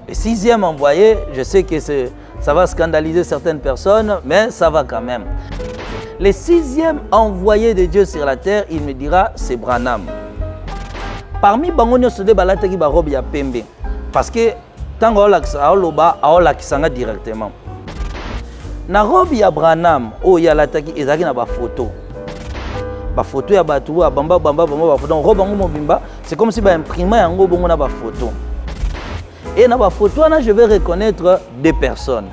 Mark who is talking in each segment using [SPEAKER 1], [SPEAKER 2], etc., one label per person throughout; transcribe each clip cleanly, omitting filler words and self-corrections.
[SPEAKER 1] Et sixième envoyé, je sais que ça va scandaliser certaines personnes, mais ça va quand même. Le sixième envoyé de Dieu sur la terre, il me dira, c'est Branham. Parmi bango nyonso de balataki ba robe ya pembe, parce que tango aola kisanga directement. Na robe ya Branham, ya lataki ezaki na ba photo. Ba photo ya batu bamba ba photo. Donc robe bango mobimba, c'est comme si ba imprimer yango bongo na ba photo. Et dans ma photo, je vais reconnaître deux personnes.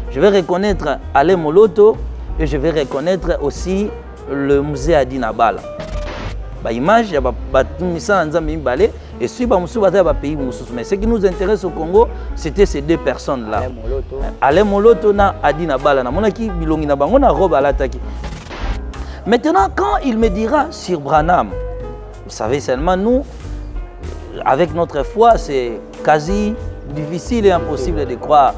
[SPEAKER 1] Je vais reconnaître Alain Moloto et je vais reconnaître aussi le musée Adina Bala. L'image, il y a et si pays. Mais ce qui nous intéresse au Congo, c'était ces deux personnes-là. Alain Moloto et Adina Bala. Maintenant, quand il me dira sur Branham, vous savez seulement nous, avec notre foi, c'est quasi difficile et impossible de croire.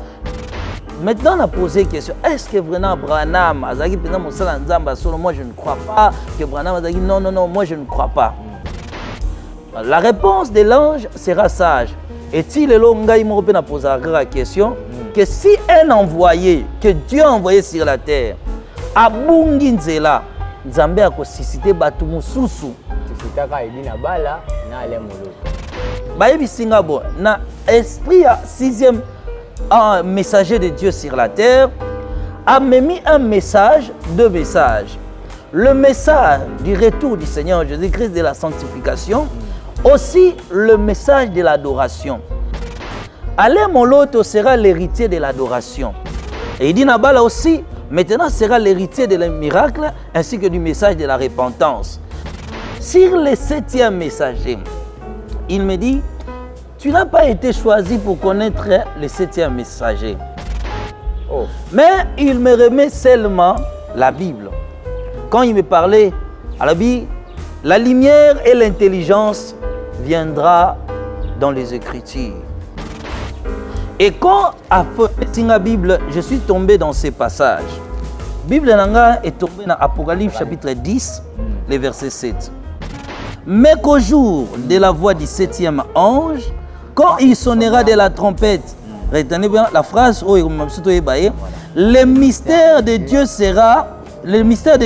[SPEAKER 1] Maintenant, on a posé la question, est-ce que vraiment Branham, moi je ne crois pas que Branham a dit non, moi je ne crois pas. La réponse de l'ange sera sage. Est-il a posé la question que si un envoyé, que Dieu a envoyé sur la terre, a Bunginzela, Nzambe a suscité Batumususu. Na esprit sixième messager de Dieu sur la terre a mis un message, deux messages. Le message du retour du Seigneur Jésus-Christ de la sanctification, aussi le message de l'adoration. Alain Moloto sera l'héritier de l'adoration. Et Idina Bala aussi, maintenant sera l'héritier des miracles ainsi que du message de la repentance. Sur le septième messager, il me dit, tu n'as pas été choisi pour connaître le septième messager. Mais il me remet seulement la Bible. Quand il me parlait à la Bible, la lumière et l'intelligence viendra dans les Écritures. Et quand à la Bible, je suis tombé dans ces passages. La Bible est tombée dans Apocalypse chapitre 10, le verset 7. Mais qu'au jour de la voix du septième ange, quand il sonnera de la trompette, retenez bien la phrase, le mystère de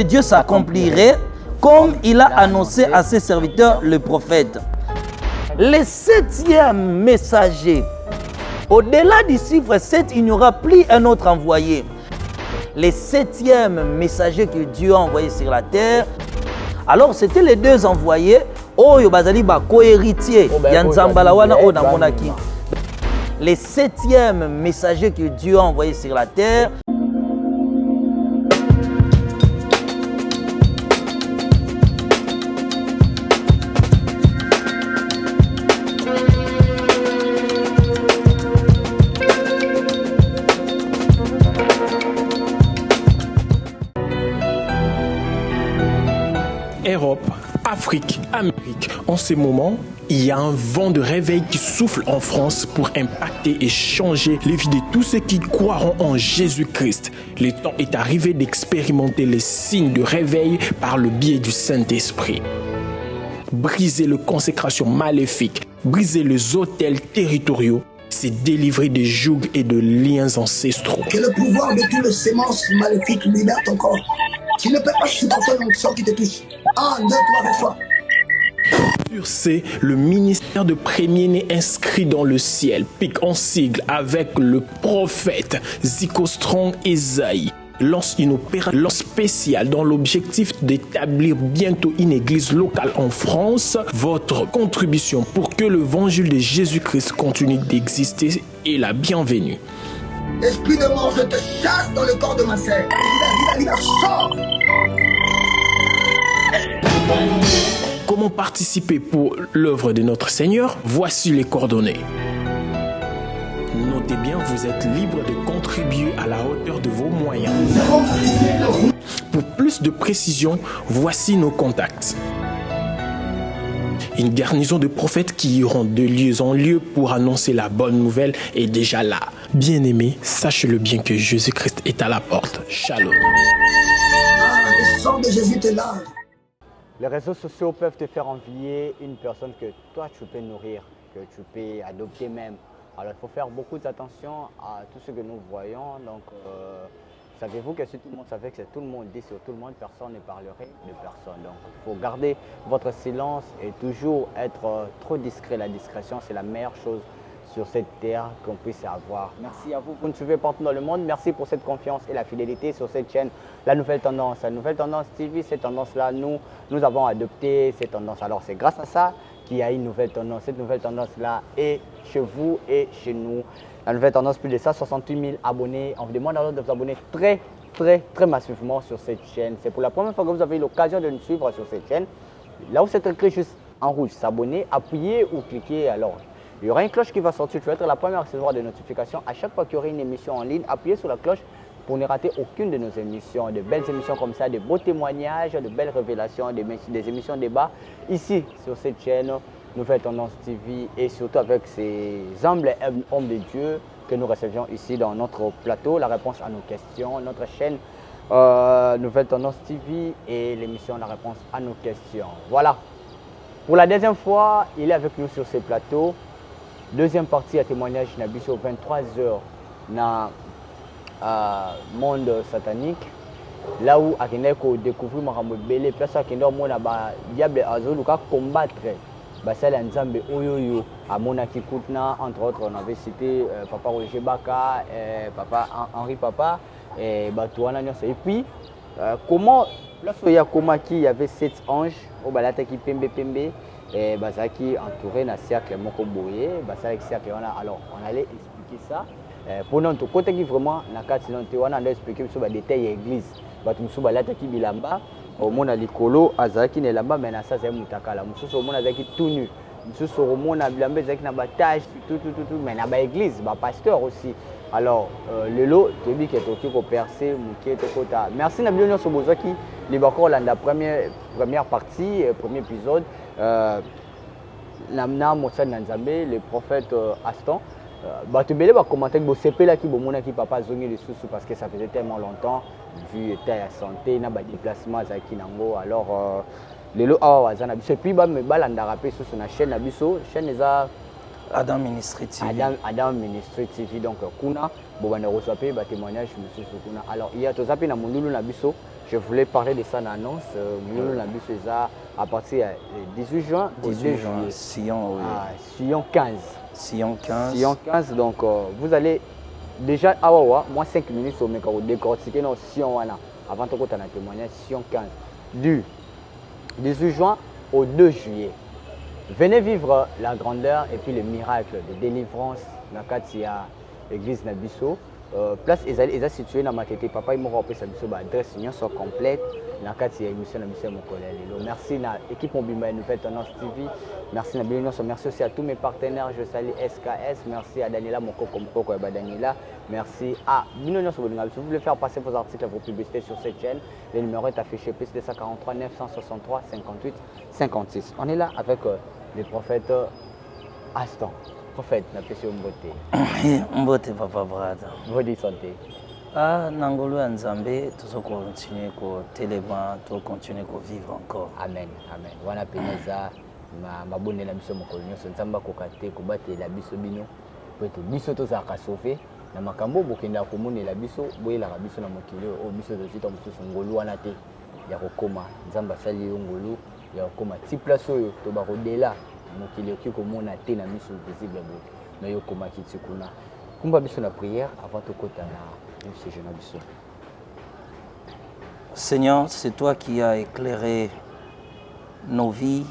[SPEAKER 1] Dieu s'accomplirait comme il a annoncé à ses serviteurs le prophète. Le septième messager, au-delà du chiffre 7, il n'y aura plus un autre envoyé. Le septième messager que Dieu a envoyé sur la terre, alors c'était les deux envoyés, co-héritiers, les septième messager que Dieu a envoyé sur la terre.
[SPEAKER 2] Europe, Afrique, Amérique. En ce moment, il y a un vent de réveil qui souffle en France pour impacter et changer les vies de tous ceux qui croiront en Jésus-Christ. Le temps est arrivé d'expérimenter les signes de réveil par le biais du Saint-Esprit. Briser les consécrations maléfiques, briser les autels territoriaux, c'est délivrer des jougs et de liens ancestraux.
[SPEAKER 3] Que le pouvoir de toutes les semences maléfiques libère ton corps. Tu ne peux pas supporter l'onction qui te touche. 1, 2, 3, 4.
[SPEAKER 2] Sur ce, le ministère de premier-né inscrit dans le ciel pique en sigle avec le prophète Zico Strong Esaïe lance une opération spéciale dans l'objectif d'établir bientôt une église locale en France. Votre contribution pour que l'évangile de Jésus-Christ continue d'exister est la bienvenue.
[SPEAKER 3] Esprit de mort, je te chasse dans le corps de ma sœur. Sors.
[SPEAKER 2] Comment participer pour l'œuvre de notre Seigneur? Voici les coordonnées. Notez bien, vous êtes libre de contribuer à la hauteur de vos moyens. Pour plus de précision, voici nos contacts. Une garnison de prophètes qui iront de lieu en lieu pour annoncer la bonne nouvelle est déjà là. Bien-aimés, sachez-le bien que Jésus-Christ est à la porte. Shalom.
[SPEAKER 3] Le sang de Jésus te lave.
[SPEAKER 4] Les réseaux sociaux peuvent te faire envier une personne que toi tu peux nourrir, que tu peux adopter même,
[SPEAKER 5] Alors il faut faire beaucoup d'attention à tout ce que nous voyons. Donc savez-vous que si tout le monde savait que c'est tout le monde dit sur tout le monde, personne ne parlerait de personne. Donc il faut garder votre silence et toujours être trop discret. La discrétion, c'est la meilleure chose sur cette terre qu'on puisse avoir. Merci à vous, vous nous suivez partout dans le monde. Merci pour cette confiance et la fidélité sur cette chaîne. La Nouvelle Tendance, TV, cette tendance-là, nous avons adopté cette tendance. Alors c'est grâce à ça qu'il y a une nouvelle tendance. Cette nouvelle tendance-là est chez vous et chez nous. La Nouvelle Tendance, plus de 168 000 abonnés. On vous demande alors de vous abonner très massivement sur cette chaîne. C'est pour la première fois que vous avez l'occasion de nous suivre sur cette chaîne. Là où c'est écrit juste en rouge, s'abonner, appuyez ou cliquez alors. Il y aura une cloche qui va sortir. Tu vas être la première à recevoir des notifications. À chaque fois qu'il y aura une émission en ligne, appuyez sur la cloche pour ne rater aucune de nos émissions. De belles émissions comme ça, de beaux témoignages, de belles révélations, des émissions débat ici sur cette chaîne Nouvelle Tendance TV et surtout avec ces humbles hommes de Dieu que nous recevions ici dans notre plateau. La réponse à nos questions, notre chaîne Nouvelle Tendance TV et l'émission La réponse à nos questions. Voilà. Pour la deuxième fois, il est avec nous sur ce plateau. Deuxième partie à témoignage Nabiso 23h dans monde satanique. Là où à découvrir Marambo Bele, place à Kendo Mona Diable Azoluka combattre Basal Nzambe Oyoyo à Monaki Koutna, entre autres on avait cité Papa Roger Baka, Papa Henri Papa et Batouana. Et puis comment lorsqu'il y a Komaki, il y avait 7 anges au Balata qui Pembe et Bazaki entouré d'un cercle Moko Boye, cercle alors on allait expliquer ça. Pour notre côté qui vraiment na kati on a expliqué sur les détails de l'église. Batumsu Balata qui bilamba au monde à l'icolo Azaki ne lamba mais na ça c'est mutakala. Mususu au monde Azaki tout nu. Mususu au monde à bilamba Azaki na batage tout mais na ba église, ba pasteur aussi. Alors le lot tobi qui est toki ko percer muké tokota. Merci na bilonyo so bozaki libako landa première partie premier épisode Namna Moussa Nanzambe, le prophète Aston. Batubele va commenter que CP là qui bomona qui papa zongi les sous parce que ça faisait tellement longtemps vu état de santé na ba déplacement zaki nango alors le lo awa zana biso puis ba me balanda rapper sur na chaîne na biso chaîne eza
[SPEAKER 1] Adam Ministry TV.
[SPEAKER 5] Adam Ministry TV donc kuna bobana reçoit ba témoignage monsieur kuna. Alors il y a tozapi na mondulu na biso. Je voulais parler de ça dans l'annonce. Nous l'avons vu à partir du 18 juin au 2 juillet.
[SPEAKER 1] Sion, oui.
[SPEAKER 5] Sion 15.
[SPEAKER 1] Sion 15.
[SPEAKER 5] Sion 15, donc vous allez déjà, moi 5 minutes au mec, décortiquer nos Sion avant de faire un témoignage. Sion 15. Du 18 juin au 2 juillet. Venez vivre la grandeur et puis le miracle de délivrance dans l'église Nabiso. Place est située dans ma tête. Papa, il m'a rappelé sa adresse soit complète. Dans la émission de merci à l'équipe Mobimba Nouvelle Tendance TV. Merci à merci aussi à tous mes partenaires. Je salue SKS. Merci à Daniela Moko et Daniela. Merci à Binono. Si vous voulez faire passer vos articles, vos publicités sur cette chaîne, le numéro est affiché plus 243 963 58 56. On est là avec le prophète Aston. Prophète, n'apprécie Mbote.
[SPEAKER 1] Mbote, papa, brother.
[SPEAKER 5] Votre santé.
[SPEAKER 1] Nangolo Nzambe, tout continuer à téléban, tout continuer à vivre encore.
[SPEAKER 5] Amen, amen. Wana peneza, ma bonne la biso mokolonyo, Nzamba kokate, kobate la biso bino, peut-être biso to za sauver. Na makambo bokenda komone la biso, boye la biso na mokili o biso de sita mususu ngolu wana te. Ya kokoma, Nzamba sali ngolu, ya kokoma ti place oyo to ba rodela. Mokili ki komona te na miso visible bote. Na yo koma kiti kuna. Kumba biso na prière avant de kota na ce jeune biso.
[SPEAKER 1] Seigneur, c'est toi qui as éclairé nos vies,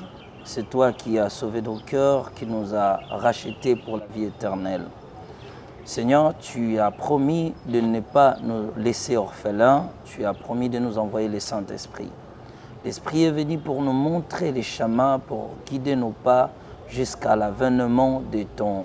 [SPEAKER 1] c'est toi qui as sauvé nos cœurs, qui nous a rachetés pour la vie éternelle. Seigneur, tu as promis de ne pas nous laisser orphelins, tu as promis de nous envoyer le Saint-Esprit. L'Esprit est venu pour nous montrer les chemins, pour guider nos pas jusqu'à l'avènement de ton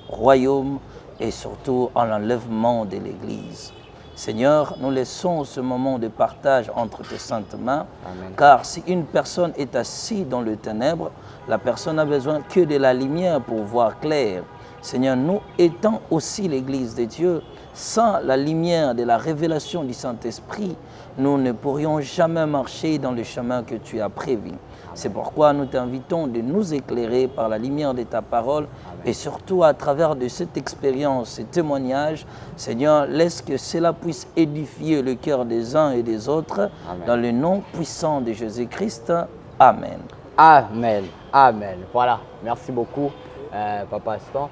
[SPEAKER 1] royaume et surtout à l'enlèvement de l'Église. Seigneur, nous laissons ce moment de partage entre tes saintes mains,
[SPEAKER 5] Amen.
[SPEAKER 1] Car si une personne est assise dans le ténèbre, la personne n'a besoin que de la lumière pour voir clair. Seigneur, nous étant aussi l'Église de Dieu, sans la lumière de la révélation du Saint-Esprit, nous ne pourrions jamais marcher dans le chemin que tu as prévu. C'est pourquoi nous t'invitons de nous éclairer par la lumière de ta parole.
[SPEAKER 5] Amen.
[SPEAKER 1] Et surtout à travers de cette expérience, ce témoignage, Seigneur, laisse que cela puisse édifier le cœur des uns et des autres.
[SPEAKER 5] Amen.
[SPEAKER 1] Dans le nom puissant de Jésus-Christ. Amen.
[SPEAKER 5] Amen. Amen. Voilà. Merci beaucoup, Papa Aston.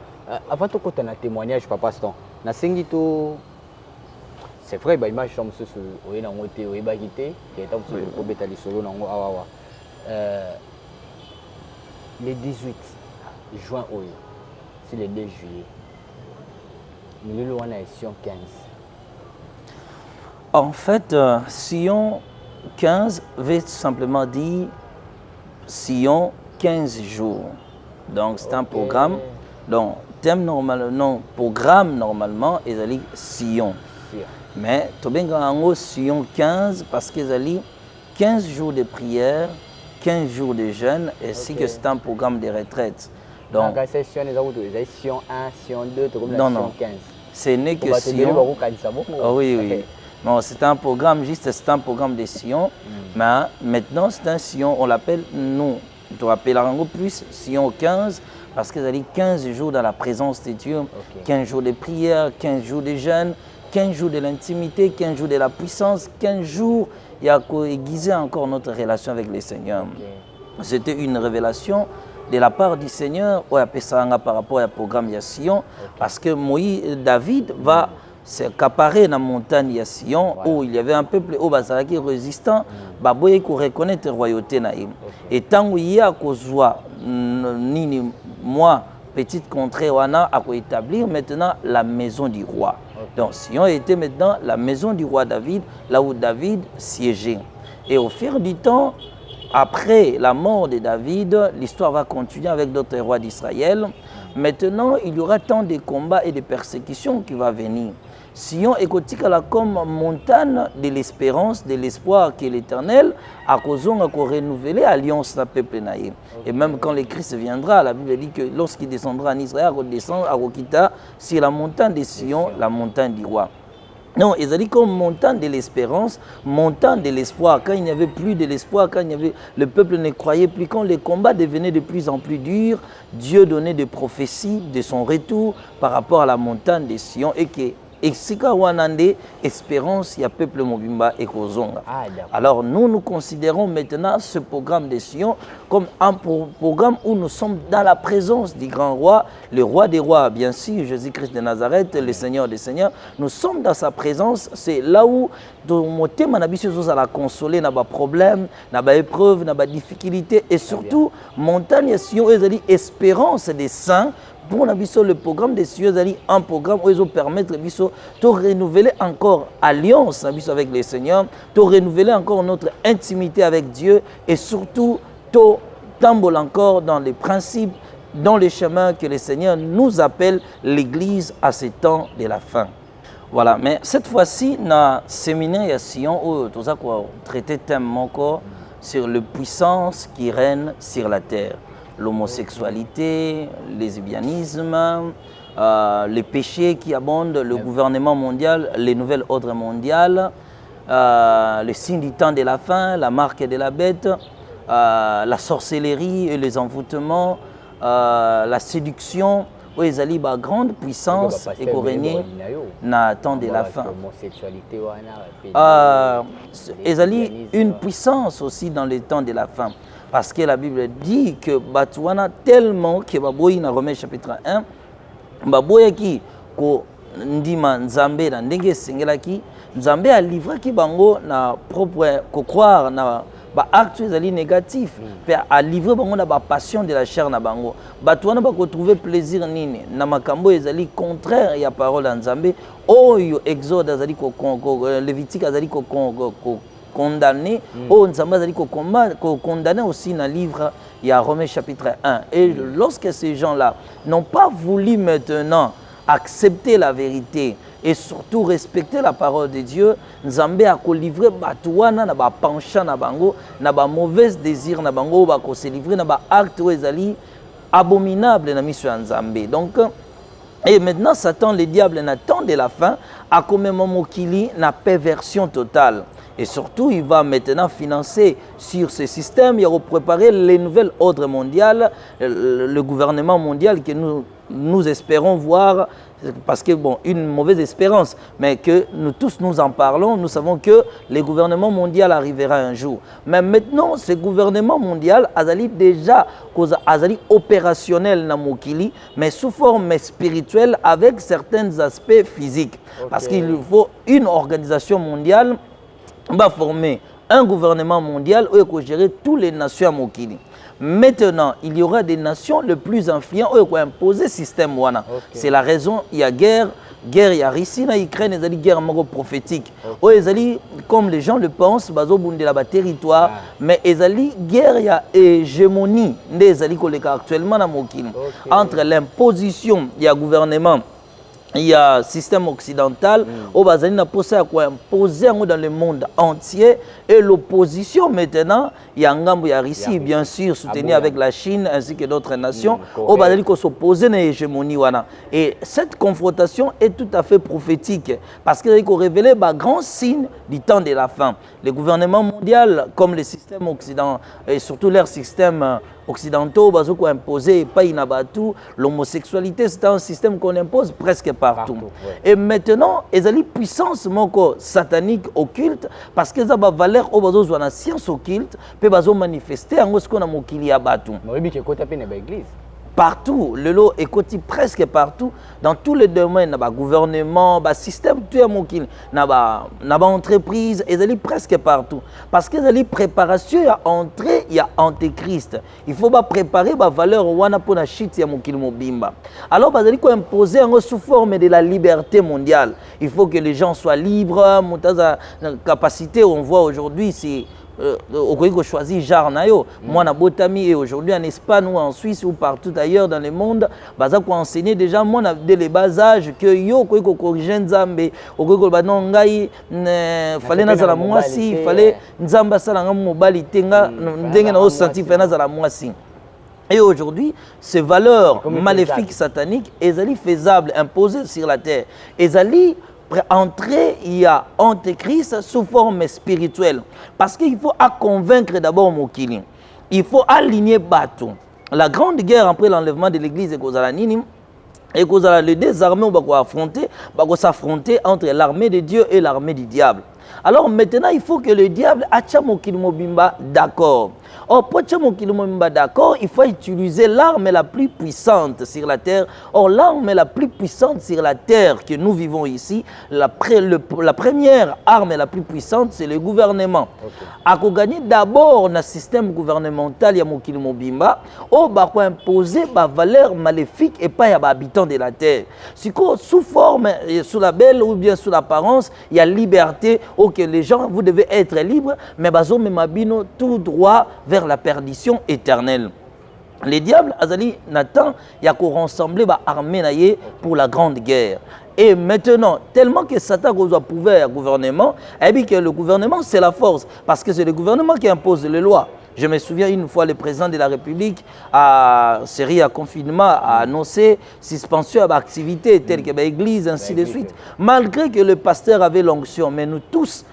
[SPEAKER 5] Avant de côté un témoignage, Papa Aston, c'est vrai, bah image comme ce oui na ngote oui ba kité qui est pour betali solo na ngo awa le 18 juin oyo c'est le 2 juillet nous on a Sion 15.
[SPEAKER 1] En fait, Sion 15 veut simplement dire Sion 15 jours. Donc c'est un programme. Donc thème normal, non, programme normalement est allé Sion. Mais tu as Sion 15 parce qu'ils ont 15 jours de prière, 15 jours de jeûne, ainsi que c'est un programme de retraite. Donc,
[SPEAKER 5] Sion 1, Sion 2,
[SPEAKER 1] non,
[SPEAKER 5] Sion 15.
[SPEAKER 1] Ce n'est que Sion. Oh, oui, oui. Non, c'est un programme, juste c'est un programme de Sion. Mais maintenant, c'est un Sion, on l'appelle nous. Tu rappelleras plus Sion 15 parce qu'ils ont 15 jours dans la présence de Dieu, 15 jours de prière, 15 jours de jeûne. 15 jours de l'intimité, 15 jours de la puissance, 15 jours, il y a aiguisé encore notre relation avec le Seigneur. C'était une révélation de la part du Seigneur par rapport au programme de Sion, parce que Moïse, David va s'accaparer dans la montagne de Sion, où il y avait un peuple qui résistant, qui reconnaître la royauté. Et tant qu'il y a moi, petite contrée, on a établir maintenant la maison du roi. Donc, Sion était maintenant la maison du roi David, là où David siégeait. Et au fil du temps, après la mort de David, l'histoire va continuer avec d'autres rois d'Israël. Maintenant, il y aura tant de combats et de persécutions qui vont venir. Sion est comme montagne de l'espérance, de l'espoir que l'Éternel a renouvelé l'alliance du peuple naïf. Et même quand le Christ viendra, la Bible dit que lorsqu'il descendra en Israël, il descendra à Rokita sur la montagne de Sion, la montagne du roi. Non, ils ont dit comme montagne de l'espérance, montagne de l'espoir. Quand il n'y avait plus de l'espoir, quand le peuple ne croyait plus, quand les combats devenaient de plus en plus durs, Dieu donnait des prophéties de son retour par rapport à la montagne de Sion et que Exika Wanande, espérance, il y a peuple Mobimba et Kozonga. Alors nous considérons maintenant ce programme de Sion comme un programme où nous sommes dans la présence du grand roi, le roi des rois, bien sûr, Jésus-Christ de Nazareth, le Seigneur des seigneurs. Nous sommes dans sa présence, c'est là où nous la consoler, n'a pas problème, n'a pas épreuve, n'a pas difficulté et surtout, montagne Sion, espérance des saints. Pour le programme des cieux, un programme où ils vont permettre de renouveler encore alliance avec le Seigneur, de renouveler encore notre intimité avec Dieu et surtout de tamboler encore dans les principes, dans les chemins que le Seigneur nous appelle l'Église à ces temps de la fin. Voilà, mais cette fois-ci, dans le séminaire à Sion, où nous avons traité thème encore sur la puissance qui règne sur la terre. L'homosexualité, le lesbianisme, les péchés qui abondent, le gouvernement mondial, les nouvelles ordres mondiales, le signe du temps de la fin, la marque de la bête, la sorcellerie et les envoûtements, la séduction, où ils allaient à grande puissance et qu'on régnait dans le temps de la fin. Ils allaient une puissance aussi dans le temps de la fin. Parce que la Bible dit que Batouana tellement que Baboyi dans Romains chapitre 1, Baboyi qui ko ndima Nzambe na ndenge sengelaki, Nzambe a livré ki bango na propre ko croire na ba actes négatifs, puis a livré bango na ba passion de la chair na bango. Batouana ba ko trouver plaisir nini na makambo ezali contraire ya parole de Nzambe. Oyo Exode azali ko Lévitique azali ko condamné, condamné aussi dans le livre, il y a Romains chapitre 1. Et lorsque ces gens-là n'ont pas voulu maintenant accepter la vérité et surtout respecter la parole de Dieu, Nzambe a livré batouana na ba penchant na bango, na ba mauvais désir na bango, ba ko se livrer na ba acte ezali abominable na mission ya Nzambe. Donc et maintenant Satan le diable n'attend de la fin à comme mokili na perversion totale. Et surtout, il va maintenant financer sur ce système, il va préparer les nouvelles ordres mondiales, le gouvernement mondial que nous espérons voir, parce que, bon, une mauvaise espérance, mais que nous tous nous en parlons, nous savons que le gouvernement mondial arrivera un jour. Mais maintenant, ce gouvernement mondial a déjà opérationnel dans Mokili, mais sous forme spirituelle avec certains aspects physiques. Okay. Parce qu'il faut une organisation mondiale, on va former un gouvernement mondial où il faut gérer toutes les nations à Mokili. Maintenant, il y aura des nations les plus influentes où il faut imposer le système. Okay. C'est la raison, il y a guerre, il y a Russie, il y a Ukraine, il y a une guerre prophétique. Okay. Comme les gens le pensent, il y a un territoire, mais il y a une guerre, il y a hégémonie actuellement dans Mokili. Okay. Entre l'imposition, il y a un gouvernement. Il y a un système occidental où on a imposé dans le monde entier et l'opposition maintenant, il y a la Russie bien sûr soutenue avec la Chine ainsi que d'autres nations où on a s'opposer à l'hégémonie. Et cette confrontation est tout à fait prophétique parce qu'il faut révéler un grand signe du temps de la fin. Les gouvernements mondiaux comme les systèmes occidentaux et surtout leurs systèmes occidentaux, ont imposé l'homosexualité, c'est un système qu'on impose presque partout. Ouais. Et maintenant, ils ont une puissance satanique occulte parce qu'ils ont une valeur dans la science occulte, puis ils ont manifesté en ce qu'on a mokili à Batu. Partout, le lot est côté presque partout, dans tous les domaines, dans le gouvernement, le système, tout est mokili, dans l'entreprise, ils sont presque partout. Parce qu'ils ont une préparation à entrer, il y a Antéchrist. Il faut préparer la valeur pour la chute de mokili mobimba. Alors, ils ont imposé sous forme de la liberté mondiale. Il faut que les gens soient libres, la capacité, on voit aujourd'hui, c'est on choisit genre nayo moi na botami et aujourd'hui en Espagne ou en Suisse ou partout ailleurs dans le monde baza ko enseigner déjà moi na dès le bas âge que yo ko corriger nzambe ko ba non ngai fallait na zala mwasi fallait nzamba sala ngam mobali tenga ndenge na senti fa na zala mwasi. Et aujourd'hui, ces valeurs maléfiques sataniques elles faisables imposées sur la terre elles entrer, il y a Antéchrist sous forme spirituelle. Parce qu'il faut convaincre d'abord Mokili. Il faut aligner Batu. La grande guerre après l'enlèvement de l'église et les deux armées vont s'affronter entre l'armée de Dieu et l'armée du diable. Alors maintenant, il faut que le diable acha Mokili Mobimba d'accord. Or, pour acha Mokili Mobimba d'accord, il faut utiliser l'arme la plus puissante sur la terre. Or, l'arme la plus puissante sur la terre que nous vivons ici, la première arme la plus puissante, c'est le gouvernement. A gagner d'abord dans le système gouvernemental, il y a Mokili Mobimba, on va imposer des valeurs maléfiques et pas les habitants de la terre. Sous forme, sous la belle ou bien sous l'apparence, il y a liberté. Que les gens, vous devez être libres, mais bazo memabino tout droit vers la perdition éternelle. Les diables, Azali, Nathan, il y a qu'on rassemble l'armée pour la grande guerre. Et maintenant, tellement que Satan a prouvé au gouvernement, et bien que le gouvernement, c'est la force, parce que c'est le gouvernement qui impose les lois. Je me souviens une fois, le président de la République, à série à confinement, a annoncé suspension à l'activité telle que l'église, ainsi de suite. Malgré que le pasteur avait l'onction, mais nous tous,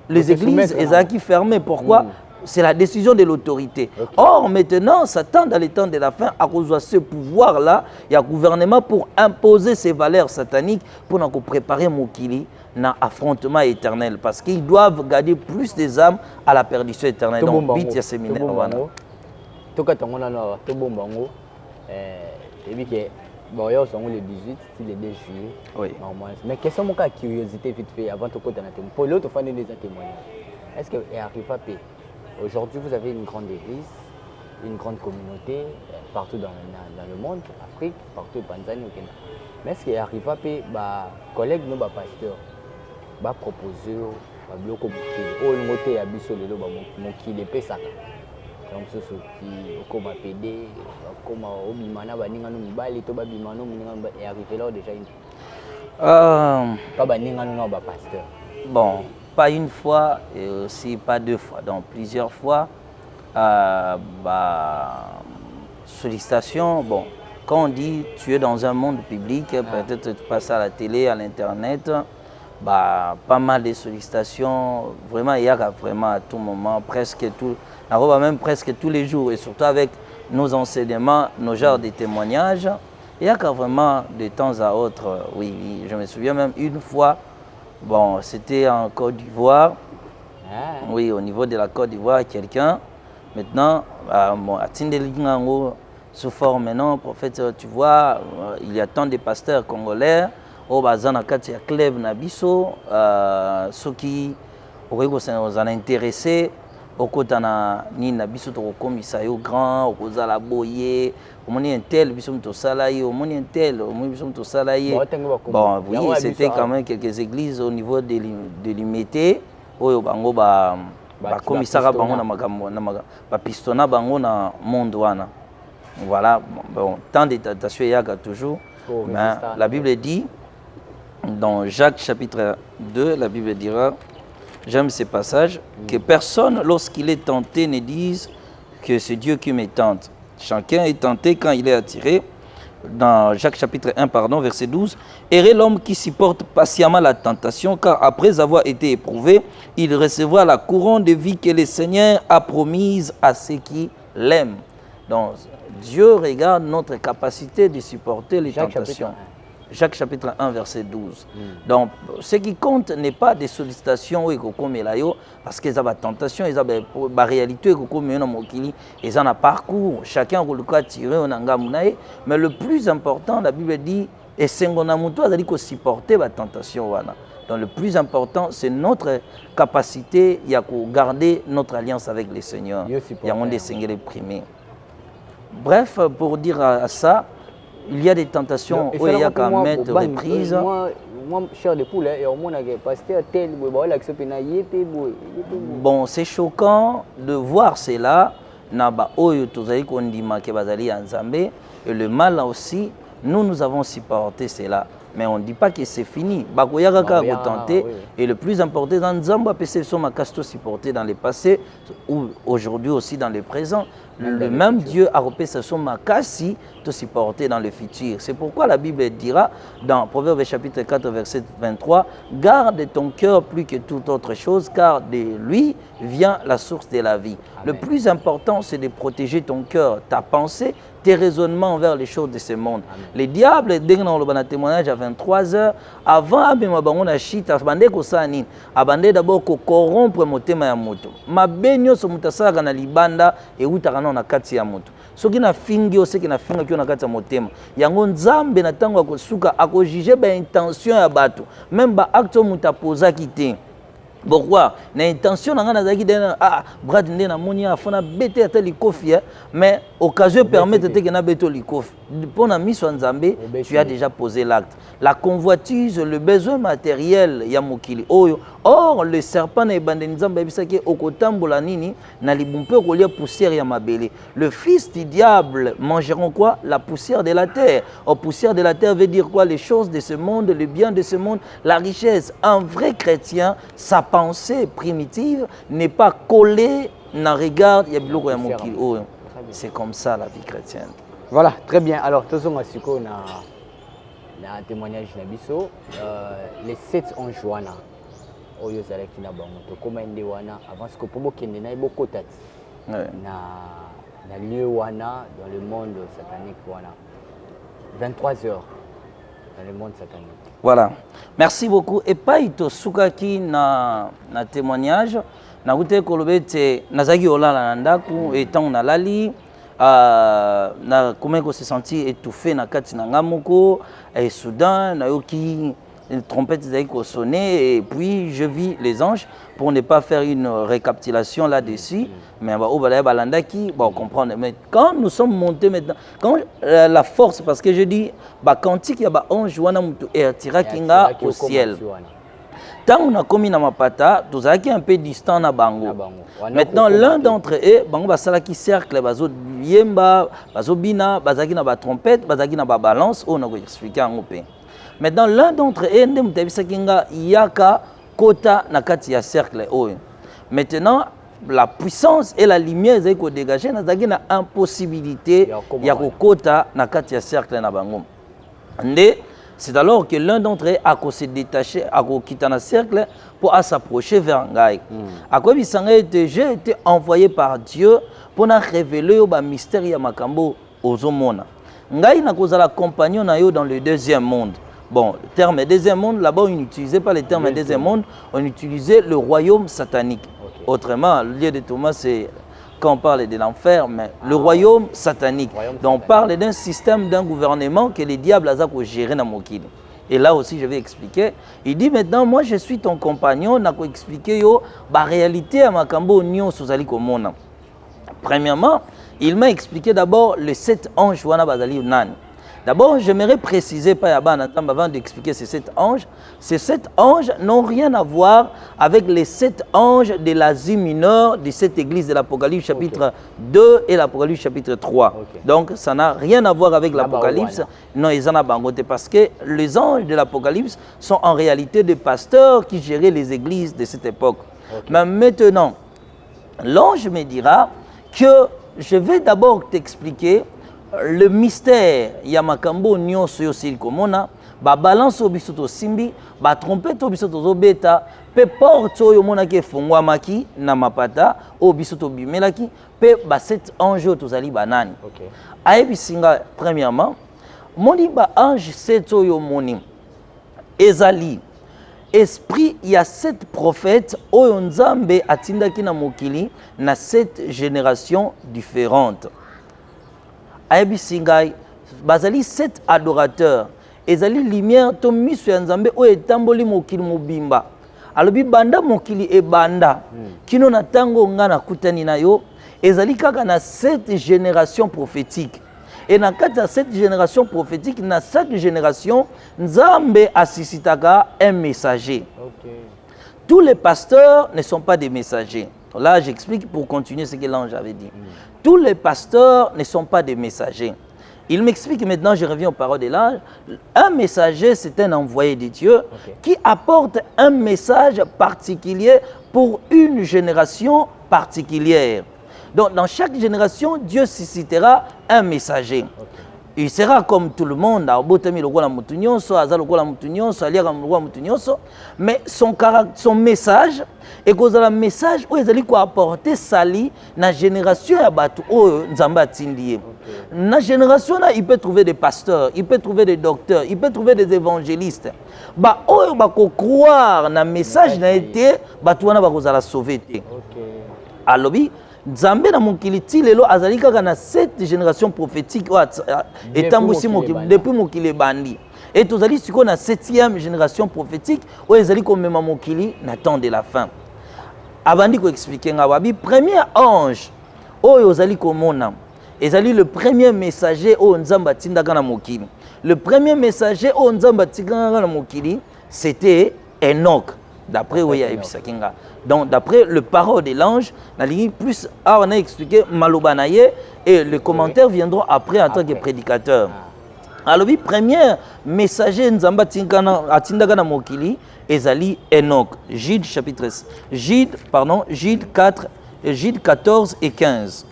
[SPEAKER 1] les églises, elles ont qui fermées. Pourquoi? C'est la décision de l'autorité. Or, maintenant, Satan, dans les temps de la fin, à cause de ce pouvoir-là, il y a un gouvernement pour imposer ces valeurs sataniques pour nous préparer Mokili dans l'affrontement éternel. Parce qu'ils doivent garder plus des âmes à la perdition éternelle. Donc, vite, il y a séminaire.
[SPEAKER 5] Bon, il y a le 18, le 2 juillet. Oui. Mais question de curiosité vite fait avant de côté pour l'autre fois des témoignages. Est-ce que Arriva P, aujourd'hui vous avez une grande église, une grande communauté partout dans le monde, Afrique, partout Tanzanie, au Kenya. Mais est-ce que Arriva P, collègues nos pasteurs, proposer bloc au abisso le mokili pesaka. Donc ce qui comme PD comme obimana baninga no mibali to babimano muninga est arrivé là déjà une pas baninga no ba pasteur.
[SPEAKER 1] Bon, pas une fois et aussi pas deux fois, donc plusieurs fois sollicitation. Bon, quand on dit tu es dans un monde public, peut-être tu passes à la télé, à l'internet, bah, pas mal de sollicitations. Vraiment, il y a vraiment à tout moment, presque tout, même presque tous les jours, et surtout avec nos enseignements, nos genres de témoignages. Il y a vraiment de temps à autre, oui, je me souviens même une fois, bon, c'était en Côte d'Ivoire, oui, au niveau de la Côte d'Ivoire, quelqu'un, maintenant, bon, à Tindelingango, sous forme, maintenant, prophète, tu vois, il y a tant de pasteurs congolais, au bazan kati ya club na biso, ceux qui nous en intéressés, au côté na ni na biso to komisa yo grand, au kozala boye, au moni un tel biso to salaye, au moni un tel, au moni biso to salaye. Bon, oui, c'était quand même quelques églises au niveau de l'imité, oyo bango ba komisaka bango na makambo na ba pistona bango na monde wana. Voilà, bon, tant de tentations il y a toujours, mais la Bible dit dans Jacques chapitre 2, la Bible dira, j'aime ces passages, que personne, lorsqu'il est tenté, ne dise que c'est Dieu qui me tente. Chacun est tenté quand il est attiré. Dans Jacques chapitre 1, pardon, verset 12, « Heureux l'homme qui supporte patiemment la tentation, car après avoir été éprouvé, il recevra la couronne de vie que le Seigneur a promise à ceux qui l'aiment. » Donc, Dieu regarde notre capacité de supporter les tentations. Jacques chapitre 1, verset 12. Donc, ce qui compte n'est pas des sollicitations parce qu'ils ont des tentations, ils ont des réalités, ils ont un parcours, chacun a tiré mais le plus important, la Bible dit, et c'est qu'on supporter la tentation. Donc, le plus important, c'est notre capacité à garder notre alliance avec le Seigneur. Il y a des seigneurs primés. Bref, pour dire à ça, il y a des tentations où il y a qu'à mettre reprise.
[SPEAKER 5] Moi, cher de poulet, et au moins, pasteur tel,
[SPEAKER 1] bon, c'est choquant de voir cela. Et le mal aussi, nous avons supporté cela. Mais on ne dit pas que c'est fini. Et le plus important, dans Nzamba, c'est que supporté dans le passé ou aujourd'hui aussi dans le présent. Le même Dieu a repéré son makasi te supporter dans le futur. C'est pourquoi la Bible dira dans Proverbe chapitre 4 verset 23, garde ton cœur plus que toute autre chose, car de lui vient la source de la vie. Amen. Le plus important, c'est de protéger ton cœur, ta pensée, tes raisonnements envers les choses de ce monde. Amen. Les diables, dès qu'on a un témoignage à 23h, avant d'abord corrompre mon thème à moto. Ma benyo so mutasaka na libanda et utakana na kati ya moto. Soki na fingi oseki na finga kyo na kati ya motema. Yango nzambe na tango akosuka akojuger ba intention ya bato. Même ba acte mutapoza kité. Pourquoi? Na intention na ngana zaki dena brad ndena moni afona bete ata likofi mais occasion permettre te que na beto likofi. Pour na miso nzambe, tu as déjà posé l'acte. La convoitise, le besoin matériel ya mokili oyo. Or le serpent na ebande nzambe bisaki okotambola nini na libumpe kolia poussière ya mabele. Le fils du diable mangeront quoi? La poussière de la terre. Or poussière de la terre veut dire quoi? Les choses de ce monde, le bien de ce monde, la richesse. Un vrai chrétien, sa pensée primitive n'est pas collée dans le regard ya biloko ya mokili oyo. C'est comme ça la vie chrétienne.
[SPEAKER 5] Voilà, très bien. Alors, tous on a un témoignage nabiso. Les 7 en juin, oyo zalaki na bango to komende wana avant que pomo kende na iboko tati. Na lieu wana dans le monde satanique wana. 23h dans le monde satanique.
[SPEAKER 1] Voilà. Merci beaucoup. Et pas ito sukaki na témoignage. Na kute kolobete nazaki olala na ndaku etant na lali. Na comment on se sentit étouffé na kati na ngamoko et soudain na yoki une trompette qui sonnait et puis je vis les anges pour ne pas faire une récapitulation là-dessus mais au balanda qui bon comprendre mais quand nous sommes montés maintenant quand la force parce que je dis quand il y a ange wana mutu ertira kinga au ciel. Tant on a commis na mapata, tous qui un peu distant na bango. Maintenant l'un d'entre eux, bango basala qui cercle bazo yemba, bazo bina, bazaki na ba trompette, bazaki na ba balance, on a expliqué en opé. Maintenant l'un d'entre eux ndem tabisa kinga yaka kota na kati ya cercle oyo. Maintenant la puissance et la lumière zai ko dégager na zaki na impossibilité ya ko kota na kati ya cercle na bango. Nde C'est alors que l'un d'entre eux a se détaché, a quitté un cercle pour s'approcher vers Ngai. À quoi j'ai été envoyé par Dieu pour révéler le mystère de Makambo aux hommes. Ngai n'a causé la compagnon dans le deuxième monde. Bon, le terme deuxième monde, là-bas, on n'utilisait pas le terme deuxième monde, on utilisait le royaume satanique. Okay. Autrement, le lieu de Thomas, c'est quand on parle de l'enfer, mais le royaume satanique. Donc, on parle d'un système, d'un gouvernement que les diables ont géré dans mon kid. Et là aussi, je vais expliquer. Il dit maintenant, moi, je suis ton compagnon, je vais expliquer la réalité à Makambo Nyon Sozali Komona. Premièrement, il m'a expliqué d'abord les 7 anges Wana Bazali Nan. D'abord, j'aimerais préciser, avant d'expliquer ces 7 anges, ces 7 anges n'ont rien à voir avec les 7 anges de l'Asie mineure de cette église de l'Apocalypse chapitre 2 et l'Apocalypse chapitre 3. Donc, ça n'a rien à voir avec l'Apocalypse. Non, ils en ont bangoté parce que les anges de l'Apocalypse sont en réalité des pasteurs qui géraient les églises de cette époque. Mais maintenant, l'ange me dira que je vais d'abord t'expliquer le mystère Yamakambo nyonso yo silikomona ba balance obiso to simbi ba trompette obiso to zobeta pe porte oyo monaki efungwamaki na mapata obiso to bimelaki pe ba 7 anges tozali banani. Ayebisinga premièrement moni ba ange 7 oyo moni ezali esprit il y a 7 prophètes oyo nzambe atindaki na mokili na 7 générations différentes. Ayebisingai bazali 7 adorateurs ezali lumière to miso ya nzambe oyo etamboli mokili mobimba alobi banda mokili ebanda kino na tango nga nakutani na yo ezali kaka na 7 générations prophétiques et na kati ya 7 générations prophétiques na chaque génération nzambe asisitaka un messager. Tous les pasteurs ne sont pas des messagers. Là, j'explique pour continuer ce que l'ange avait dit. Tous les pasteurs ne sont pas des messagers. Il m'explique maintenant, je reviens aux paroles de l'ange. Un messager, c'est un envoyé de Dieu qui apporte un message particulier pour une génération particulière. Donc, dans chaque génération, Dieu suscitera un messager. Il sera comme tout le monde, mais son message est un message où il a apporté sali na génération ya batu oyo nzamba atindie. Na génération il peut trouver des pasteurs, il peut trouver des docteurs, il peut trouver des évangélistes. Ba oyo ba ko croire na message na été batu wana ba kozala sauver te. Alobi Nzambe na mokili ti lelo azali kaka na 7 générations prophétiques etambwisi mokili depuis mokili bandi. Et tozali siko na 7e génération prophétique où ezali komema mokili na temps de la fin. Abandi ko expliquer nga babi premier ange oyo ozali komona ezali le premier messager oyo Nzambe atindaka na mokili. Le premier messager oyo Nzambe atindaka na mokili c'était Enoch. D'après Oyaïbisakinga. Donc, d'après le parole de l'ange, plus on a expliqué Malobanaye et les commentaires viendront après en tant que prédicateur. Alors, le premier messager Nzamba Atindagana Mokili, Ezali Enoch, Gide chapitre Gide 4, Gide 14 et 15.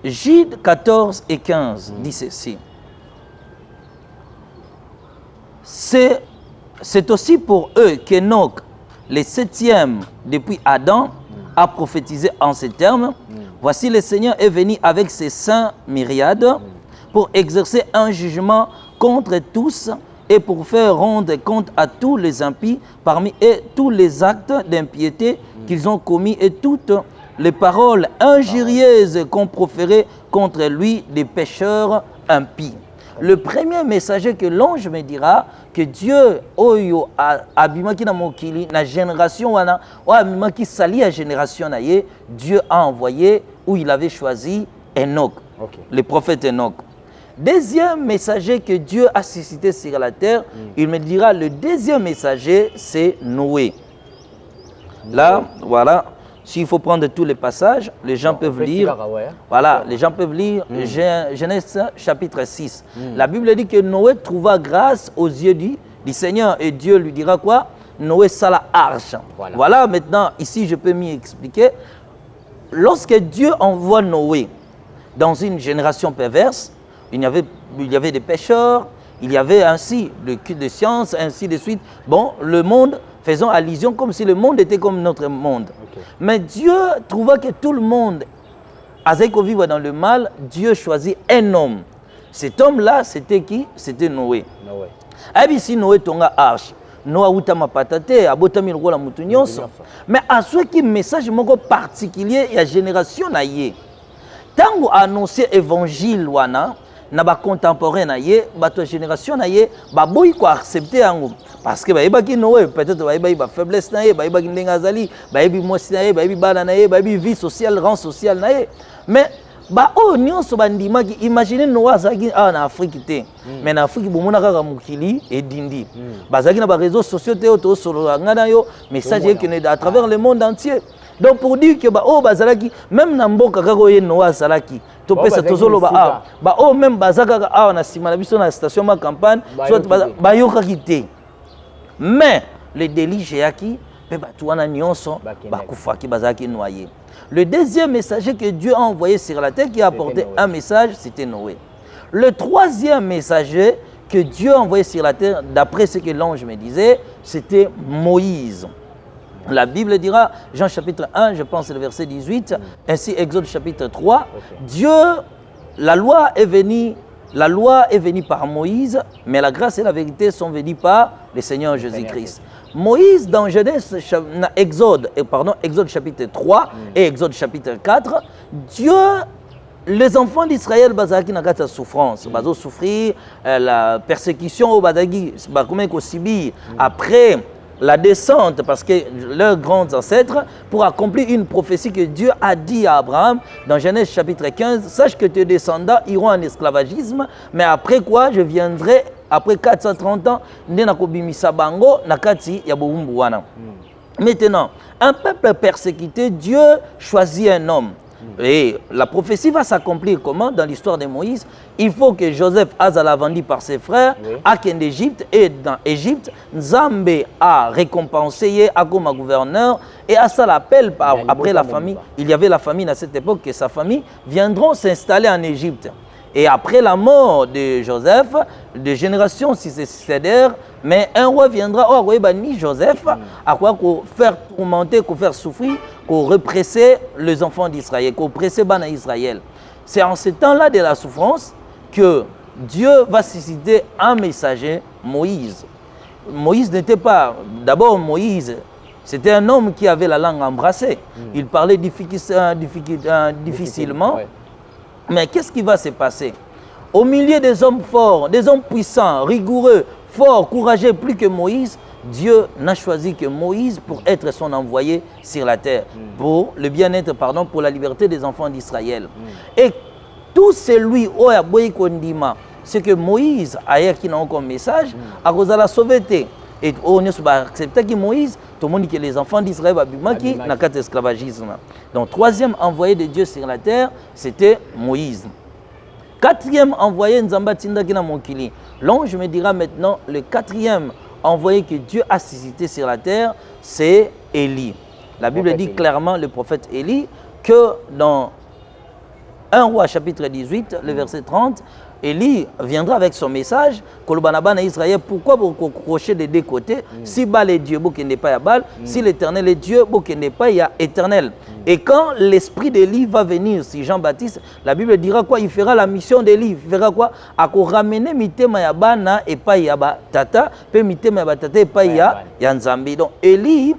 [SPEAKER 1] Gide 14 et 15 dit ceci. C'est aussi pour eux qu'Enoch, le 7e depuis Adam, a prophétisé en ces termes. Voici le Seigneur est venu avec ses saints myriades pour exercer un jugement contre tous et pour faire rendre compte à tous les impies parmi eux tous les actes d'impiété qu'ils ont commis et toutes les paroles injurieuses qu'on proférait contre lui des pécheurs impies. Le premier messager que l'ange me dira que Dieu oyo abimaki na mokili na génération wana o abimaki sali ya génération na ye, Dieu a envoyé où il avait choisi Enoch, le prophète Enoch. Deuxième messager que Dieu a suscité sur la terre, il me dira le deuxième messager c'est Noé. Là, voilà. S'il faut prendre tous les passages, les gens peuvent lire. Voilà, les gens peuvent lire Genèse chapitre 6. La Bible dit que Noé trouva grâce aux yeux du Seigneur et Dieu lui dira quoi? Noé ça la arche. Voilà, maintenant, ici je peux m'y expliquer. Lorsque Dieu envoie Noé dans une génération perverse, il y avait des pécheurs, il y avait ainsi le culte de science, ainsi de suite. Bon, le monde, faisons allusion comme si le monde était comme notre monde.
[SPEAKER 5] Ok.
[SPEAKER 1] Mais Dieu trouva que tout le monde, avec vivre dans le mal, Dieu choisit un homme. Cet homme-là, c'était qui? C'était Noé.
[SPEAKER 5] Noé.
[SPEAKER 1] Abisi Noé tonga arche. Noé utama patate, abotami lokola mutu nyonso. Mais à ceux qui message moko particulier ya génération na ye. Tango annoncer évangile wana na ba contemporain na ye, bato génération na ye, ba boyi ko accepter yango parce que ba yebaki Noé peut-être ba yebi ba faiblesse na ye, ba yebaki ndenga azali, ba yebi mosi na ye, ba yebi bana na ye, ba yebi vie sociale, rang social na ye. Mais ba o nyonso bandimaki imaginer Noé azaki na Afrique te. Mais na Afrique bomona kaka mukili et dindi. Bazaki na ba réseaux sociaux te to solo ngana yo message qui à travers le monde entier. Donc pour dire que ba o bazalaki même na mboka kaka ye Noé azalaki to pesa tozolo ba o même bazaka na sima na biso na station ma campagne soit ba yokaki te. Mais le délit jéaki pe batu wana nyonso ba kufaki bazaki noyé. Le deuxième messager que Dieu a envoyé sur la terre qui a apporté un message, c'était Noé. Le troisième messager que Dieu a envoyé sur la terre, d'après ce que l'ange me disait, c'était Moïse. La Bible dira, Jean chapitre 1, je pense le verset 18, ainsi Exode chapitre 3, Dieu, la loi est venue par Moïse, mais la grâce et la vérité sont venues par le Seigneur Jésus-Christ. Moïse, dans Exode chapitre 3 et Exode chapitre 4, Dieu, les enfants d'Israël, bazaki na kata souffrance, bazo souffrir la persécution au badagi, bakoumé ko sibi après la descente, parce que leurs grands ancêtres, pour accomplir une prophétie que Dieu a dit à Abraham dans Genèse chapitre 15, sache que tes descendants iront en esclavagisme, mais après quoi je viendrai, après 430 ans, maintenant, un peuple persécuté, Dieu choisit un homme. Et la prophétie va s'accomplir comment? Dans l'histoire de Moïse, il faut que Joseph a vendu par ses frères à Égypte, et dans Égypte, Nzambe a récompensé à comme gouverneur et à ça l'appel après la famille. Il y avait la famine à cette époque que sa famille viendront s'installer en Égypte. Et après la mort de Joseph, de générations succédèrent, mais un roi viendra, ni Joseph, à quoi faire tourmenter, faire souffrir, represser les enfants d'Israël, oppresser Bana Israël. C'est en ce temps-là de la souffrance que Dieu va susciter un messager, Moïse. Moïse n'était pas, d'abord Moïse, c'était un homme qui avait la langue embrassée. Il parlait difficilement. Mais qu'est-ce qui va se passer? Au milieu des hommes forts, des hommes puissants, rigoureux, forts, courageux, plus que Moïse, Dieu n'a choisi que Moïse pour être son envoyé sur la terre, pour le bien-être, pour la liberté des enfants d'Israël. Et tout celui où il y a c'est que Moïse a eu comme message, à cause de la sauveté. Et on a accepté que Moïse, tout le monde que les enfants d'Israël qui n'a qu'à esclavagisme. Donc, troisième envoyé de Dieu sur la terre, c'était Moïse. Quatrième envoyé, l'ange me dira maintenant, le quatrième envoyé que Dieu a suscité sur la terre, c'est Élie. La Bible dit clairement, le prophète Élie, que dans 1 Roi chapitre 18, le verset 30, Élie viendra avec son message, Kolobanaba na Israël, pourquoi vous crochez des deux côtés? Si Baal est Dieu, vous n'est pas ya Baal, si l'Éternel est Dieu, vous n'est pas ya Éternel. Et quand l'esprit d'Élie va venir, si Jean-Baptiste, la Bible dira quoi? Il fera la mission d'Élie, il fera quoi? À ramener mitema ya bana et pas ya tata, puis mitema ya tata et pas ya Nzambi. Donc Élie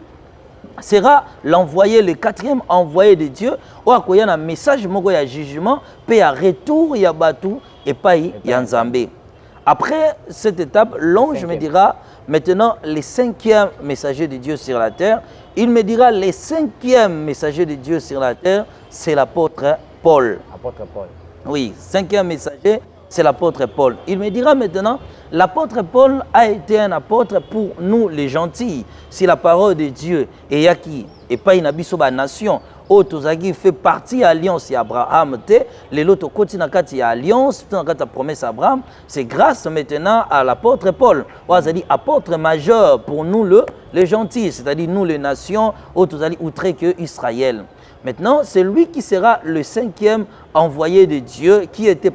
[SPEAKER 1] sera l'envoyé, le quatrième envoyé de Dieu, où il y a un message, il y a un jugement, puis il y a un retour, il y a Batou, et pas il y a Nzambé. Après cette étape, l'ange me dira, maintenant, le cinquième messager de Dieu sur la terre, il me dira, le cinquième messager de Dieu sur la terre, c'est l'apôtre Paul.
[SPEAKER 5] Apôtre Paul.
[SPEAKER 1] Oui, cinquième messager, c'est l'apôtre Paul. Il me dira maintenant, l'apôtre Paul a été un apôtre pour nous les gentils. C'est la parole de Dieu. Et Yaki, et pas une abisoba nation. Otozagi fait partie de l'alliance d'Abraham. Les autres côtés de l'alliance, la promesse d'Abraham, c'est grâce maintenant à l'apôtre Paul. C'est-à-dire apôtre majeur pour nous les gentils, c'est-à-dire nous les nations, Otozali outré que Israël. Maintenant, c'est lui qui sera le cinquième envoyé de Dieu, qui était,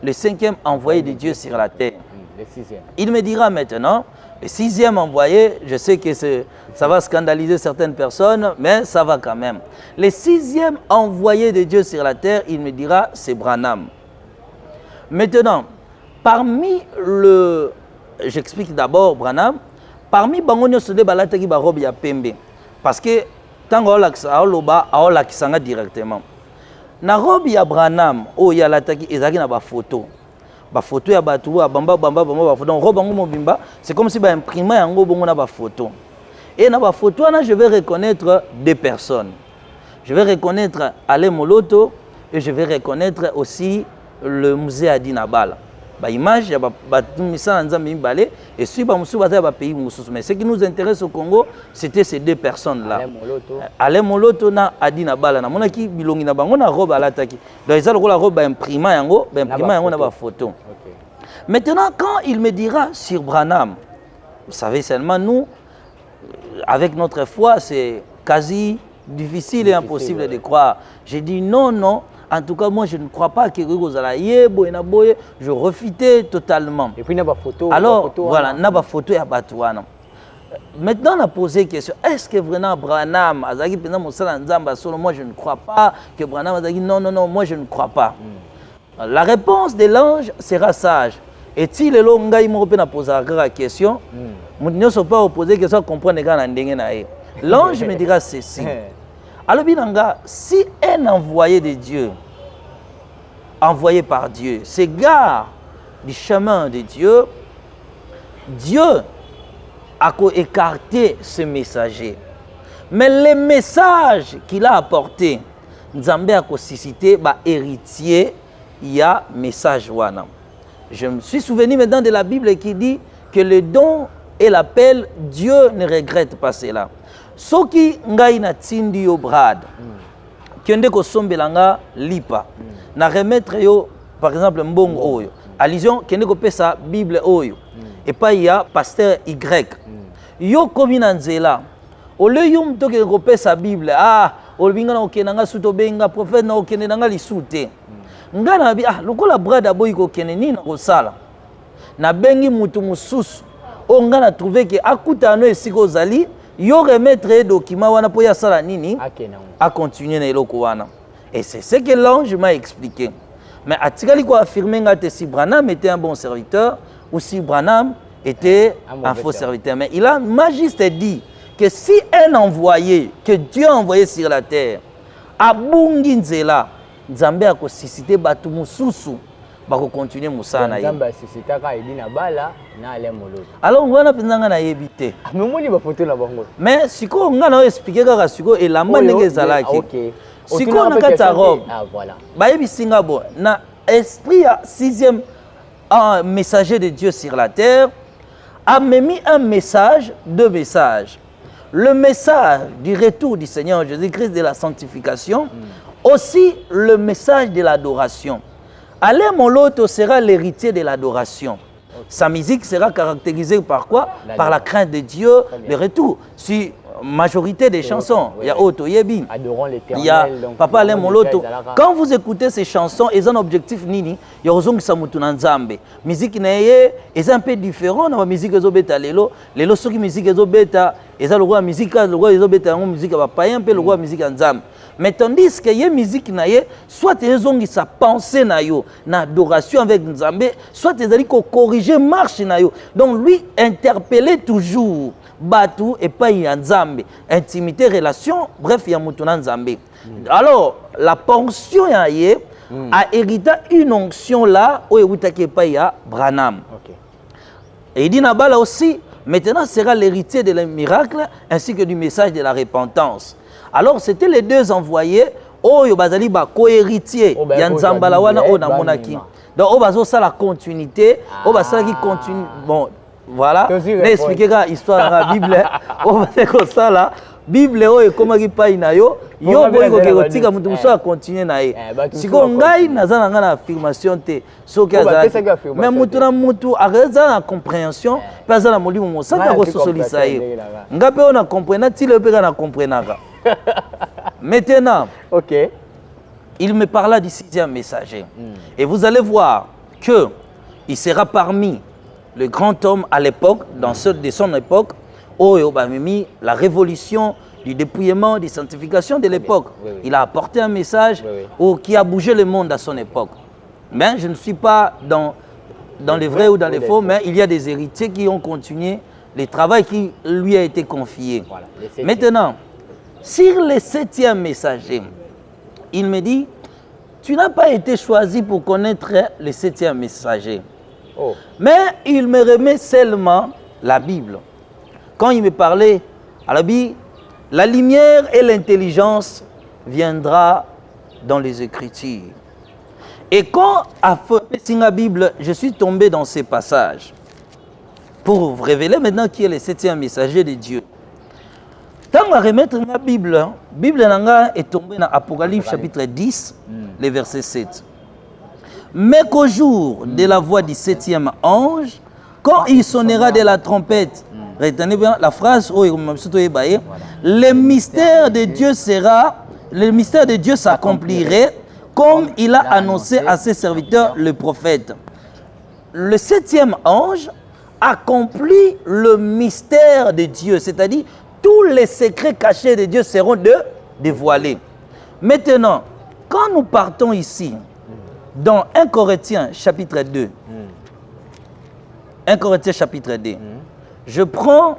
[SPEAKER 1] le cinquième envoyé de Dieu sur la terre.
[SPEAKER 5] le sixième.
[SPEAKER 1] Il me dira maintenant, le sixième envoyé, je sais que ça va scandaliser certaines personnes, mais ça va quand même. Le sixième envoyé de Dieu sur la terre, il me dira, c'est Branham. Maintenant, parmi le... J'explique d'abord Branham. Parmi Bangonio Sode Balataki Barob ya Pembe. Parce que tant que Kisanga directement. Na robe ya Branham, oh ya lataki ezaki na ba photo. Ba photo ya batu bamba photo. Donc robe ngo mobimba, c'est comme si ba imprimer yango bongo na ba photo. Et na ba photo là, je vais reconnaître deux personnes. Je vais reconnaître Ale Moloto et je vais reconnaître aussi le musée Adina Bala. Ba image ya batumisa nzambe mbale et si ba musu bata ba pays musu. Mais ce qui nous intéresse au Congo, c'était ces deux personnes là. Ale Moloto na Adina Bala na monaki bilongi na bango na robe alataki. Donc ils ont la robe imprimée yango, na ba photo. Okay. Maintenant quand il me dira sur Branham, vous savez seulement nous avec notre foi, c'est quasi difficile et impossible de croire. J'ai dit non. En tout cas, moi, je ne crois pas que je refutais totalement.
[SPEAKER 5] Et puis, il y a des photos.
[SPEAKER 1] Alors, voilà, il y a des photos à Batouana. Maintenant, on a posé la question, est-ce que vraiment Branham, moi, je ne crois pas que Branham a dit non, moi, je ne crois pas. La réponse de l'ange sera sage. Est-il le longa il m'a posé la question? Je ne sais pas poser la question, comprendre l'ange me dira ceci. Alors, si un envoyé de Dieu, envoyé par Dieu, s'égare du chemin de Dieu, Dieu a écarté ce messager. Mais le message qu'il a apporté, Nzambe a suscité héritier, il y a message wana. Je me suis souvenu maintenant de la Bible qui dit que le don et l'appel, Dieu ne regrette pas cela. Soki ngai na tindi yo brad kende ko sombelanga lipa na remettre yo par exemple mbongo oyo allusion kende ko pesa Bible oyo et pas ya pasteur Y yo komi na nzela ole yo mtoke ko pesa Bible olbinga na okenanga suto benga prophète na okenanga lisute ngana bi lokola brad aboyi ko keneni na ko sala na bengi mutu mususu o ngana trouver que akutano esiko ozali yo remettre les documents wana po ya sala nini à continuer na eloko wana. Et c'est ce que l'ange m'a expliqué. Mais atikali ko affirmer ngate si Branham était un bon serviteur ou si Branham était un faux serviteur. Mais il m'a juste dit que si un envoyé que Dieu a envoyé sur la terre a bungi nzela Nzambe a ko susciter batu mususu bako continuer musana ye.
[SPEAKER 5] Nzambe a susciter ka Edina Bala na Ale Moloto.
[SPEAKER 1] Alors on va pensanga na yebite.
[SPEAKER 5] Mais moni ba photo na bango.
[SPEAKER 1] Mais siko nga na expliquer kaka siko et la manenge ezalaki.
[SPEAKER 5] OK.
[SPEAKER 1] Siko na kata robe.
[SPEAKER 5] Voilà.
[SPEAKER 1] Ba yebisinga bo na esprit à sixième messager de Dieu sur la terre a mis un message, deux messages. Le message du retour du Seigneur Jésus-Christ de la sanctification, aussi le message de l'adoration. Ale Moloto sera l'héritier de l'adoration. Sa musique sera caractérisée par quoi? Par la crainte de Dieu, le retour. Si majorité des chansons, il y a Oto Yebi, il y a Papa Ale Moloto. Quand vous écoutez ces chansons, ils ont un objectif nini, il y a Ozong Samutuna Nzambe. Musique naye est un peu différent de la musique ezobeta lelo. Lelo soki musique ezobeta, eza le roi musique, le roi ezobeta en musique va payer un peu le roi musique Nzambe. Mais tandis que y a musique naye, soit ils ont sa pensée na yo, na adoration avec Nzambe, soit ils ont corriger marche na yo. Donc lui interpellait toujours Batu et pas Nzambe, intimité, relation, bref, il y a Mutuna Nzambe. Alors la pension yaye a hérité une onction là où il pas ya Branham. Et il dit Nabala aussi, maintenant sera l'héritier de miracle ainsi que du message de la repentance. Alors c'était les deux envoyés, Oyo Bazali ba co-héritier, Yanzambala wana o na monaki. Donc o bazo ça la continuité, o basala qui continue. Bon, voilà. Mais expliquer la histoire dans la Bible, o basé comme ça là. Bible oyo comment qui pa inayo, yo boy ko tika mutu muso a continuer na ye. Siko ngai nazana ngana affirmation te, soki azala. Mais mutu na mutu akaza na compréhension, pas za na molimo mo saka ko sosolisa ye. Ngape ona comprendre ti le pe na comprenaka. Maintenant, il me parla du sixième messager. Et vous allez voir qu'il sera parmi le grand homme à l'époque, dans ceux de son époque, la révolution du dépouillement, des sanctifications de l'époque.
[SPEAKER 5] Oui, oui.
[SPEAKER 1] Il a apporté un message qui a bougé le monde à son époque. Mais je ne suis pas dans les vrais ou dans les faux, mais il y a des héritiers qui ont continué le travail qui lui a été confié.
[SPEAKER 5] Voilà,
[SPEAKER 1] maintenant, sur les 7e messagers, il me dit, tu n'as pas été choisi pour connaître les 7e messagers.
[SPEAKER 5] Oh.
[SPEAKER 1] Mais il me remet seulement la Bible. Quand il me parlait à la Bible, la lumière et l'intelligence viendra dans les Écritures. Et quand à la Bible, je suis tombé dans ces passages pour vous révéler maintenant qui est le 7e messager de Dieu. Quand on va remettre la Bible, la Bible est tombée dans Apocalypse chapitre 10, le verset 7. Mais qu'au jour de la voix du 7e ange, quand il sonnera de la trompette, retenez bien la phrase, le mystère de Dieu s'accomplirait comme il a annoncé à ses serviteurs le prophète. Le 7e ange accomplit le mystère de Dieu, c'est-à-dire tous les secrets cachés de Dieu seront dévoilés. Maintenant, quand nous partons ici, dans 1 Corinthiens chapitre 2, 1 Corinthiens chapitre 2, je prends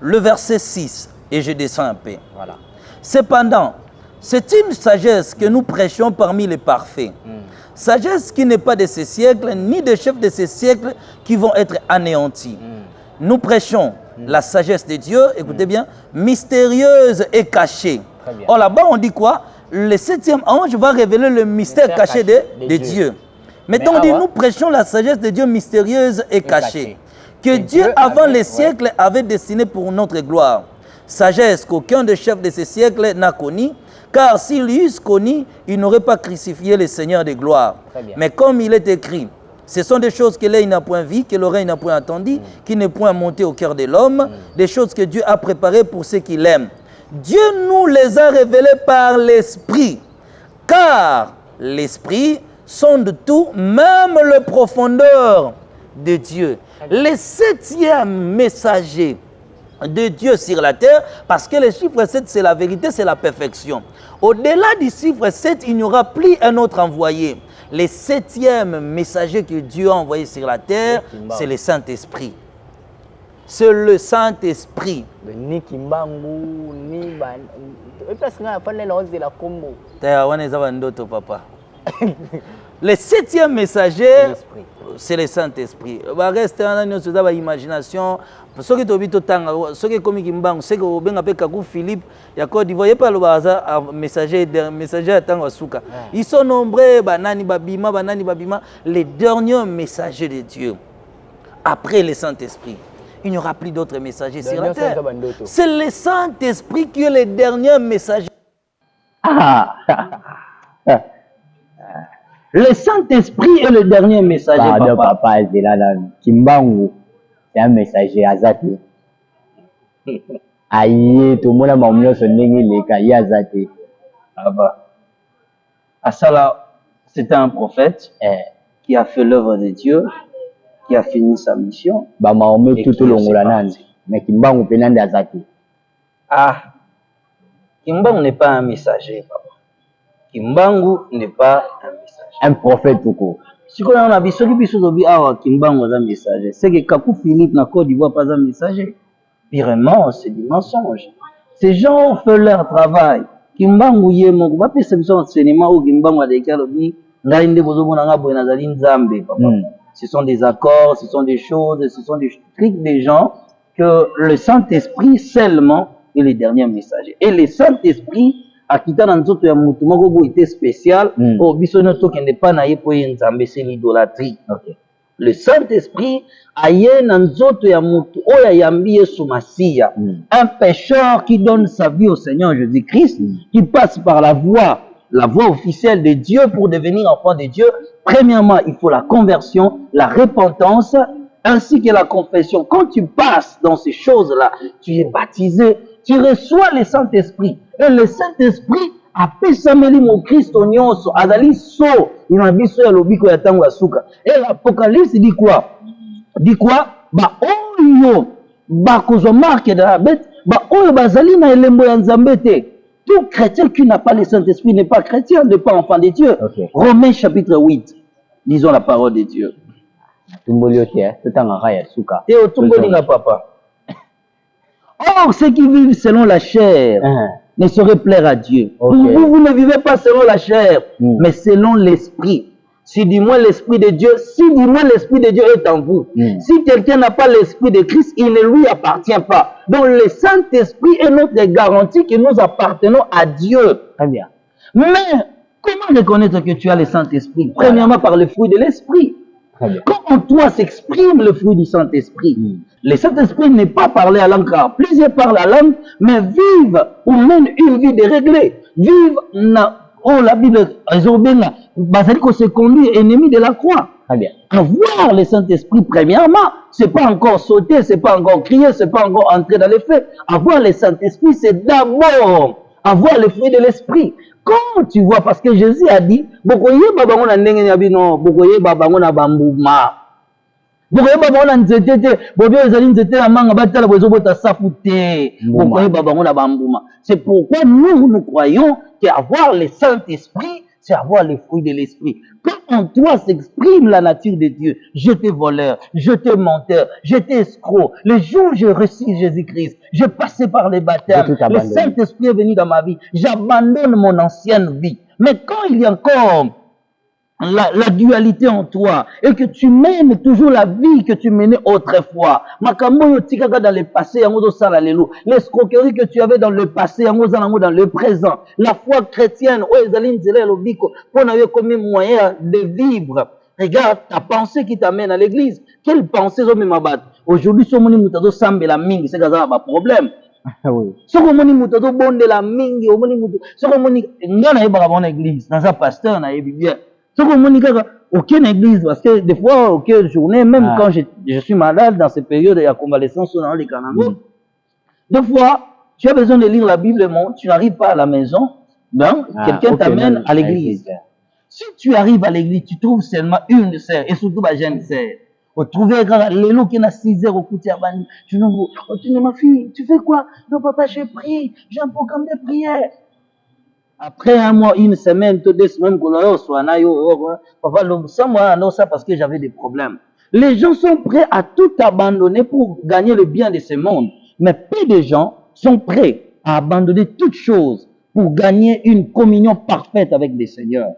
[SPEAKER 1] le verset 6 et je descends un peu.
[SPEAKER 5] Voilà.
[SPEAKER 1] Cependant, c'est une sagesse que nous prêchons parmi les parfaits. Sagesse qui n'est pas de ce siècle, ni des chefs de ce siècle qui vont être anéantis. Nous prêchons la sagesse de Dieu, écoutez bien, mystérieuse et cachée. Or là-bas, on dit quoi? Le 7e ange va révéler le mystère caché de Dieu. Maintenant, on dit, nous prêchons la sagesse de Dieu mystérieuse et cachée, que Dieu, avant les siècles, avait destinée pour notre gloire. Sagesse qu'aucun des chefs de ce siècle n'a connue, car s'il eussent connu, il n'aurait pas crucifié le Seigneur de gloire. Mais comme il est écrit, ce sont des choses que l'œil n'a point vues, que l'oreille n'a point entendues, qui n'est point monté au cœur de l'homme, des choses que Dieu a préparées pour ceux qui l'aiment. Dieu nous les a révélées par l'Esprit, car l'Esprit sonde tout, même le profondeur de Dieu. Le 7e messager de Dieu sur la terre, parce que le chiffre 7, c'est la vérité, c'est la perfection. Au-delà du chiffre 7, il n'y aura plus un autre envoyé. Le 7e messager que Dieu a envoyé sur la terre, c'est le Saint-Esprit. C'est le Saint-Esprit. Le 7e messager, c'est le Saint-Esprit. Reste dans l'imagination. Ceux qui ont ceux qui ont ceux qui ont Philippe, il y a Côte d'Ivoire, il n'y a pas le messager à ils sont nombreux, les derniers messagers de Dieu. Après le Saint-Esprit, il n'y aura plus d'autres messagers sur la terre. C'est le Saint-Esprit qui est le dernier messager. Le Saint-Esprit est le dernier messager.
[SPEAKER 5] Pardon, papa, c'est là, Kimbangu, c'est un messager Azati. Aïe, tout le monde a mamie son nez, les cahiers Azati.
[SPEAKER 1] Asala, c'était un prophète qui a fait l'œuvre de Dieu, qui a fini sa mission.
[SPEAKER 5] Bah, Mahomet tout le monde, mais Kimbangu penande Azati.
[SPEAKER 1] Ah, Kimbangu n'est pas un messager, papa. Kimbangu n'est pas un messager.
[SPEAKER 5] Un prophète tout court.
[SPEAKER 1] Si on a vu ceux qui disent Kimbangu est un messager, c'est que Kakou Philippe n'a Côte d'Ivoire pas un messager. Pirement, c'est du mensonge. Ces gens ont fait leur travail. Kimbangu yé mon groupe, puis c'est un cinéma où Kimbangu a déclaré ce sont des accords, ce sont des choses, ce sont des trucs des gens que le Saint-Esprit seulement est le dernier messager. Et le Saint-Esprit a quitté dans notre moutouma était spécial au bisonoto qui n'est pas naïe pour y ensemble, c'est l'idolâtrie. Le Saint-Esprit a yé dans notre moutou oya yambiye soumasia, un pécheur qui donne sa vie au Seigneur Jésus-Christ, qui passe par la voie officielle de Dieu pour devenir enfant de Dieu. Premièrement, il faut la conversion, la repentance, ainsi que la confession. Quand tu passes dans ces choses-là, tu es baptisé, tu reçois le Saint-Esprit. Et le Saint-Esprit a fait sameli mon Christ azali so, il a dit so ya lobiko ya tango asuka. Et l'Apocalypse dit quoi? Dit quoi? Ba oyo ba kozwa marque de la bête, ba oyo bazali na elembo ya Nzambe te. Tout chrétien qui n'a pas le Saint-Esprit n'est pas chrétien, n'est pas enfant de Dieu.
[SPEAKER 5] Okay.
[SPEAKER 1] Romains chapitre 8. Disons la parole de Dieu. Théo Tumbolinga papa. Or, ceux qui vivent selon la chair ne sauraient plaire à Dieu.
[SPEAKER 5] Okay.
[SPEAKER 1] Vous ne vivez pas selon la chair, mais selon l'esprit. Si du moins l'esprit de Dieu, si du moins l'esprit de Dieu est en vous. Si quelqu'un n'a pas l'esprit de Christ, il ne lui appartient pas. Donc le Saint-Esprit est notre garantie que nous appartenons à Dieu.
[SPEAKER 5] Très bien.
[SPEAKER 1] Mais comment reconnaître que tu as le Saint-Esprit? Premièrement par le fruit de l'esprit. Quand en toi s'exprime le fruit du Saint-Esprit, le Saint-Esprit n'est pas parlé à langue car plusieurs parlent à langue, mais vivent ou mènent une vie déréglée. Vivent, la Bible, se conduit ennemi de la croix.
[SPEAKER 5] Très bien.
[SPEAKER 1] Avoir le Saint-Esprit, premièrement, c'est pas encore sauter, c'est pas encore crier, c'est pas encore entrer dans les faits. Avoir le Saint-Esprit, c'est d'abord avoir le fruit de l'esprit. Quand tu vois, parce que Jésus a dit, bokoye babango na ndenge na bino, bokoye babango na bambuma. Bokoye babango na nzete te, bobi ezali nzete na manga batala bozo bota safu te. Bokoye babango na bambuma. C'est pourquoi nous croyons qu'avoir le Saint-Esprit, c'est avoir le fruit de l'esprit. Quand en toi s'exprime la nature de Dieu, je t'ai voleur, je t'ai menteur, je t'ai escroc. Le jour où j'ai reçu Jésus-Christ, j'ai passé par les baptêmes, le Saint-Esprit est venu dans ma vie, j'abandonne mon ancienne vie. Mais quand il y a encore la dualité en toi et que tu mènes toujours la vie que tu menais autrefois, makambo tikaka dans le passé, l'escroquerie que tu avais dans le passé, dans le présent, la foi chrétienne, pour n'avoir comme moyen de vivre. Regarde ta pensée qui t'amène à l'église. Quelle pensée aujourd'hui, si on a sambe la mingi, c'est un problème. Si on a bonde la mingi, si on a une église, dans un pasteur, on a bien. Si on a aucune église, parce que des fois, aucune journée, même quand je suis malade, dans ces périodes de convalescence dans les Kanangos, des fois, tu as besoin de lire la Bible, tu n'arrives pas à la maison, donc quelqu'un t'amène à l'église. Si tu arrives à l'église, tu trouves seulement une sœur, et surtout ma jeune sœur. Vous trouvez les lots qui ont 6 heures au coup de Tiabani. Tu dis, ma fille, tu fais quoi? Non, papa, j'ai prié, j'ai un programme de prière. Après un mois, une semaine, 2 semaines, papa, non, ça parce que j'avais des problèmes. Les gens sont prêts à tout abandonner pour gagner le bien de ce monde. Mais peu de gens sont prêts à abandonner toutes choses pour gagner une communion parfaite avec le Seigneur.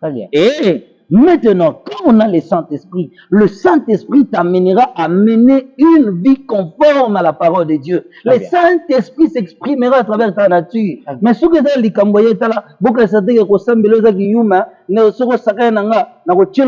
[SPEAKER 5] Très bien.
[SPEAKER 1] Et maintenant, quand on a le Saint-Esprit t'amènera à mener une vie conforme à la parole de Dieu. Le Saint-Esprit s'exprimera à travers ta nature. Mais ce que tu as dit, beaucoup de gens qui ont dit que tu as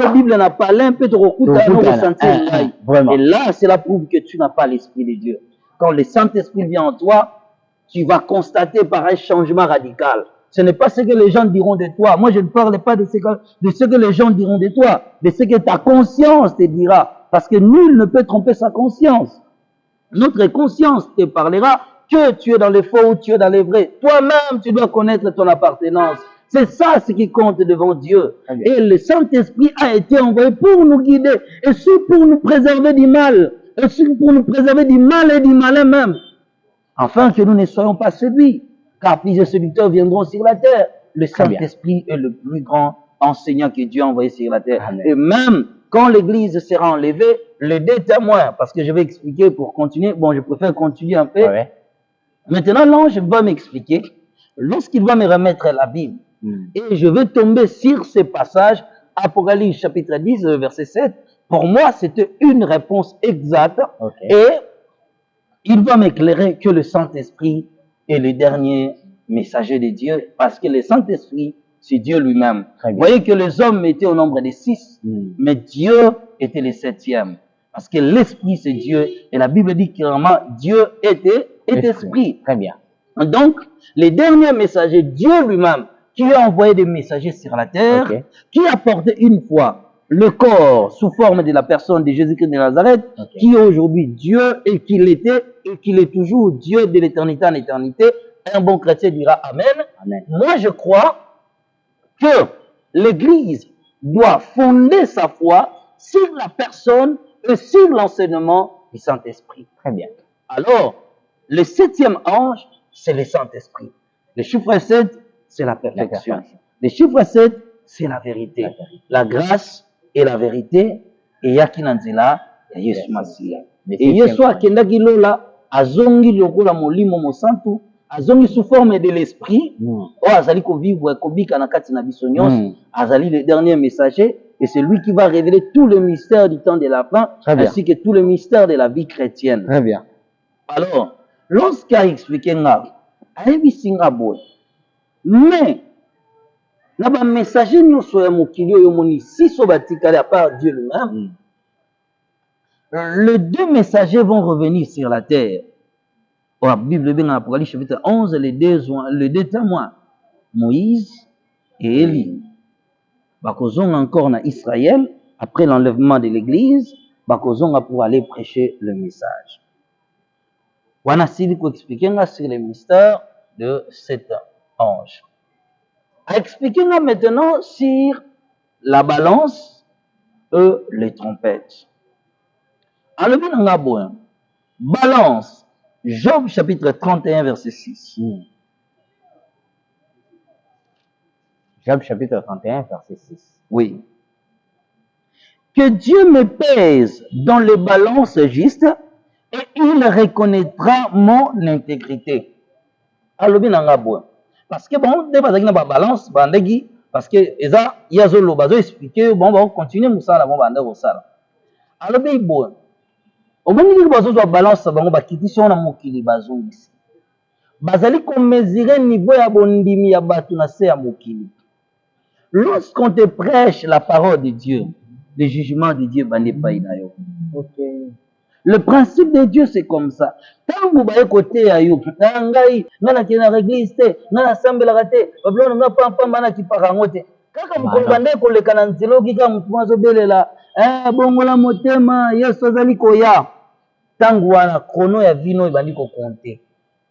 [SPEAKER 1] et là, c'est la preuve que tu n'as pas l'Esprit de Dieu. Quand le Saint-Esprit vient en toi, tu vas constater par un changement radical. Ce n'est pas ce que les gens diront de toi. Moi, je ne parle pas de ce que les gens diront de toi, de ce que ta conscience te dira. Parce que nul ne peut tromper sa conscience. Notre conscience te parlera que tu es dans les faux ou tu es dans les vrais. Toi-même, tu dois connaître ton appartenance. C'est ça ce qui compte devant Dieu. Et le Saint-Esprit a été envoyé pour nous guider et pour nous préserver du mal. Et pour nous préserver du mal et du malin même. Afin que nous ne soyons pas séduits. Car plusieurs séducteurs viendront sur la terre. Le Saint-Esprit est le plus grand enseignant que Dieu a envoyé sur la terre. Amen. Et même quand l'Église sera enlevée, les 2 témoins, parce que je vais expliquer pour continuer, bon, je préfère continuer un peu. Maintenant, l'ange va m'expliquer, lorsqu'il va me remettre la Bible, et je vais tomber sur ce passage, Apocalypse chapitre 10, verset 7, pour moi, c'était une réponse exacte, et il va m'éclairer que le Saint-Esprit est le dernier messager de Dieu, parce que le Saint-Esprit, c'est Dieu lui-même. Vous voyez que les hommes étaient au nombre de 6, mais Dieu était le 7e. Parce que l'Esprit, c'est Dieu, et la Bible dit clairement, Dieu est Esprit.
[SPEAKER 5] Très bien.
[SPEAKER 1] Donc, les derniers messagers, Dieu lui-même, qui a envoyé des messagers sur la terre, qui a porté une fois le corps sous forme de la personne de Jésus-Christ de Nazareth, qui est aujourd'hui Dieu et qu'il était et qu'il est toujours Dieu de l'éternité en éternité. Un bon chrétien dira Amen. Moi, je crois que l'Église doit fonder sa foi sur la personne et sur l'enseignement du Saint-Esprit.
[SPEAKER 5] Très bien.
[SPEAKER 1] Alors, le 7e ange, c'est le Saint-Esprit. Le chiffre 7, c'est la perfection. Le chiffre 7, c'est la vérité. La grâce et la vérité. Et yakinanzela ya Yesu Masiya. Et Yesu akendaki lola azongi lokola molimo mosantu, azongi sous forme de l'esprit. Oh azali ko vivre kobika na kati na biso nyonso, azali le dernier messager et c'est lui qui va révéler tout le mystère du temps de la fin ainsi que tout le mystère de la vie chrétienne.
[SPEAKER 5] Très bien.
[SPEAKER 1] Alors, lorsqu'il expliqué nga, ayebisinga boy. Mais na ba messager nyonso ya mokili oyo moni siso batikali à part Dieu lui-même. Les deux messagers vont revenir sur la terre. La Bible dit dans l'Apocalypse chapitre 11, les deux témoins, Moïse et Élie. Bakozong encore en Israël, après l'enlèvement de l'église, bakozong pour aller prêcher le message. Wana sili ko expliquer sur le mystère de cet ange. A expliquer maintenant sur la balance et les trompettes. Alors, balance, Job chapitre 31, verset 6.
[SPEAKER 5] Job chapitre 31, verset 6.
[SPEAKER 1] Oui. Que Dieu me pèse dans les balances justes et il reconnaîtra mon intégrité. Alors, parce que bon, des balance, parce que Eza, Yazolo, bazo expliquer, bon, on va continuer, Moussala, bon, Moussala. Alors, bon. Obangi bazozwa balance bango bakitisi na mokili bazongisi. Bazali ko mesurer niveau ya bondimi ya batu na se ya mokili. Lorsqu'on te prêche la parole de Dieu, le jugement de Dieu bande pas inayo.
[SPEAKER 5] Okay.
[SPEAKER 1] Le principe de Dieu c'est comme ça. Tangu ba côté ya yo, ngai ngana kina l'église te, ngana sambela te, bablo nga pampa mana kiparango te. Kaka mkombande ko lekana nzelo kika mtumazo belela, bongola motema Yesu azali koya. Tangwana chrono ya vino ibandi ko compter.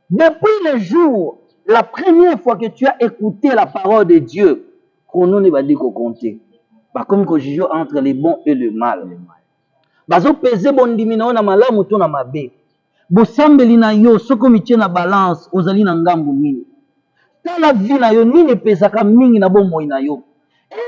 [SPEAKER 1] Depuis le jour, la première fois que tu as écouté la parole de Dieu, chrono ne bandi ko compter. Ba comme ko juge entre les bons et le mal. Bazo peser bondimi na malamu to na mabe. Bosambeli na yo soko mitie na balance ozali na ngambu mingi. Dans la vie na yo nini pesaka mingi na bomoi na yo.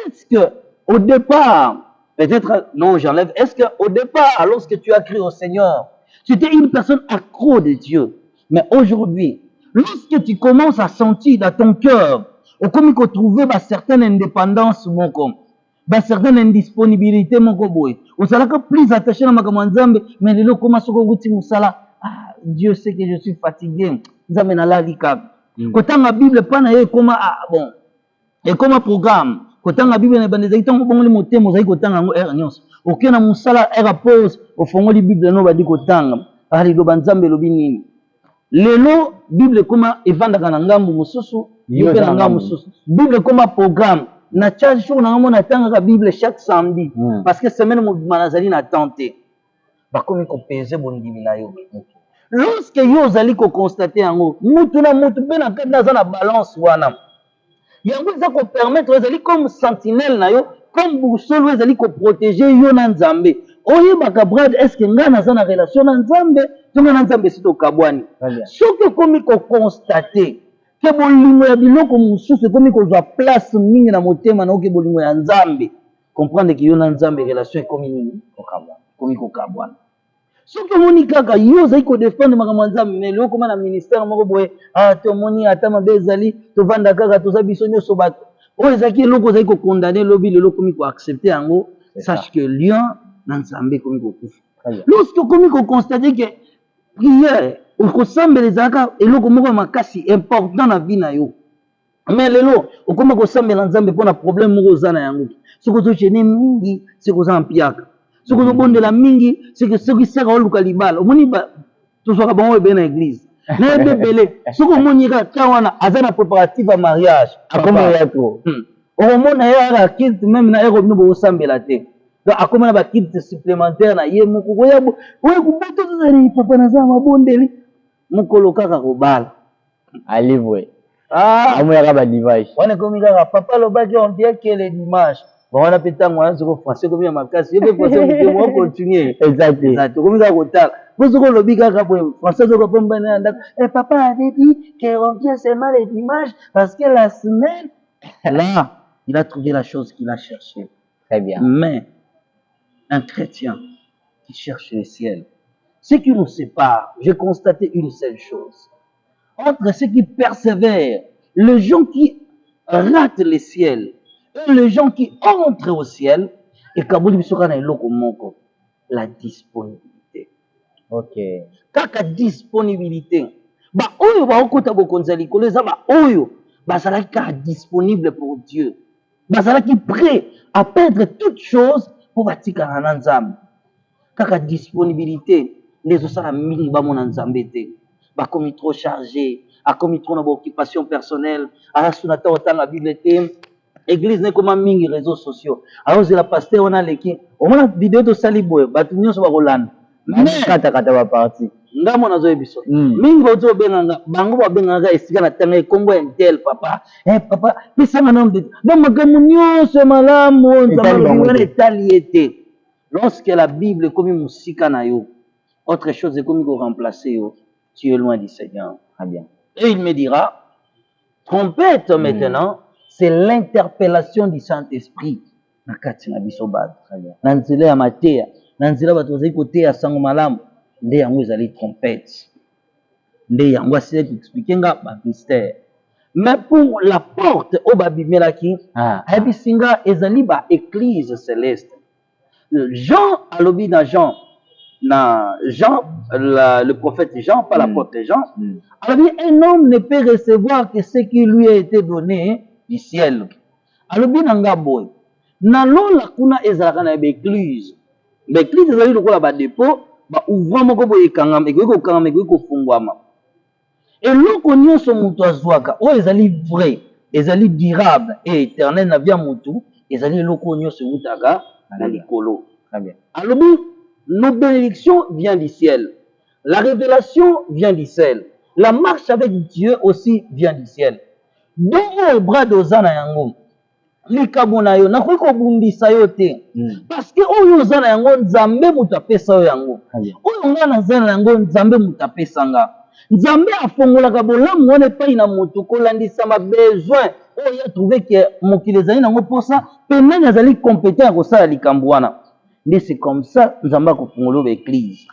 [SPEAKER 1] Est-ce que au départ, peut-être non, j'enlève. Est-ce que au départ, lorsque tu as cru au Seigneur, tu étais une personne accro de Dieu. Mais aujourd'hui, lorsque tu commences à sentir dans ton cœur, au comme il faut trouver certaine indépendance, mon com, certaine indisponibilité, mon coboy. Au salaire que plus attaché à ma commande, mais les locaux commencent à goûter mon salaire. Ah, Dieu sait que je suis fatigué. Nzambe na la lika. Quand la Bible pas na comme bon. Et comme un programme. Quand la Bible na bandeza itango bongo le moté mosaïque kotanga ngo nyonso. Aucun na musala pose au fond de Bible no badi kotanga. Ali do banzambe lobi nini. Lelo Bible koma evanda na ngambu mususu, yope na ngambu mususu. Bible koma programme. Na charge show na ngamo na tanga ka Bible chaque samedi parce que semaine mo manazali na tenter. Ba komi ko peser bondimi na yo. Lorsque yo zali ko constater yango, mutu na mutu pe na kati na za na balance wana. Yango za ko permettre ezali comme sentinelle na yo, comme boussole ezali ko protéger yo na Nzambe. Oye baka brad, est-ce que nga na za na relation na Nzambe, to na Nzambe sito kabwani. Soki komi ko constater que bolingo ya biloko mususu komi ko zwa place mingi na motema na oke bolingo ya Nzambe. Comprendre que yo na Nzambe relation komi nini ko kabwani, komi ko kabwani. Soki moni kaka yo zai ko défendre makambo Nzambe, mais loko na ministère moko boye, to moni ata mabe ezali to vanda kaka to za biso nyoso bato. O ezaki loko zai ko condamner lobi le loko mi ko accepter yango, sache que lien na Nzambe komi ko kufa. Lorsque komi ko constater que prière okosambela ezalaka eloko moko makasi important na vie na yo. Mais lelo okoma kosambela Nzambe mpona problème moko oza na yango. Soki ozogene mingi, soki oza mpiaka. Soki ozobondela mingi, soki saka oluka libala. Omoni tozwaka bango ebe na église. Na ebe ebele, soki omoni kaka wana aza na préparatif ya mariage.
[SPEAKER 5] Akoma ya to.
[SPEAKER 1] Okomona ye ala kilt même na ero bino bosambela te. Donc akomana ba kilt supplémentaire na ye moko koyabo. Oye kuboto tozali papa na za mabondeli. Mukolo kaka kobala.
[SPEAKER 5] Alivwe. Amoyaka ba dimanche.
[SPEAKER 1] Wana komi kaka papa lobaki on dit que le dimanche. on a pété moi sur français comme il y a ma casse il peut français on continuer
[SPEAKER 6] Exact.
[SPEAKER 1] comme ça retard vous sur le biga français sur comme et papa avait dit qu'on vient seulement les dimanches parce que la semaine là il a trouvé la chose qu'il a cherché.
[SPEAKER 6] Très bien.
[SPEAKER 1] Mais un chrétien qui cherche le ciel, ce qui nous sépare, j'ai constaté une seule chose. Entre ceux qui persévèrent, les gens qui ratent le ciel, et les gens qui entrent au ciel, et Kabouli Bisokana Eloko Moko, la disponibilité.
[SPEAKER 6] Ok.
[SPEAKER 1] Kaka disponibilité. Ba oyo ba okota bokonzali koleza ba oyo ba salaka disponible pour Dieu. Ba salaki prêt à perdre toute chose pour batika na nzambe. Kaka disponibilité les osala mingi ba mona nzambe te. Ba komi trop chargé, a komi trop na occupation personnelle, a sunata otanga la Bible te. Église n'est comme mingi réseaux sociaux. Alors c'est la pasteur on a leki. On a vidéo de saliboy, ba tunyo so ba Roland.
[SPEAKER 6] Mais kata ba parti.
[SPEAKER 1] Ngamo nazo ebiso mingi bazo benganga bango ba benganga esika na tanga ekombo entel papa papa pisanga na mbe donc magamu nyonso malamu nzambe etaliete lorsque la Bible comme musika na yo autre chose comme ko remplacer yo tu es loin du Seigneur.
[SPEAKER 6] Très bien.
[SPEAKER 1] Et il me dira trompette maintenant c'est l'interpellation du Saint-Esprit na kati na biso ba na nzela ya mateya na nzela bato bazali koteya sango malamu nde yango ezali trompette nde yango asili expliquer nga ba mystère mais pour la porte au babimelaki abisinga ezali ba église céleste Jean alobi na Jean le prophète Jean pas l'apôtre Jean alobi un homme ne peut recevoir que ce qui lui a été donné du ciel alobi na nga boy na lola kuna ezalaka na église l'église ezali lokola ba dépôt ba ouvra moko boye kangama ekoki kokangama ekoki kofungwama eloko nyonso moto azwaka oyo ezali vrai ezali durable et éternel na via motu ezali eloko nyonso eutaka na likolo. Alobi nos bénédictions viennent du ciel, la révélation vient du ciel, la marche avec Dieu aussi vient du ciel. Donc bras d'ozana yango likabo na yo nakoki kobundisa yo te parce que oyo oza na yango nzambe moto apesa yo yango oyo nga naza na yango nzambe moto apesa nga nzambe afongolaka bolamu wana epai na moto kolandisa mabesoin oyo atrouve ke mokili ezali nango mposa mpe nani azali compétent ya kosala likambo wana nde c'est comme ça nzambe akofongola oyo baeglise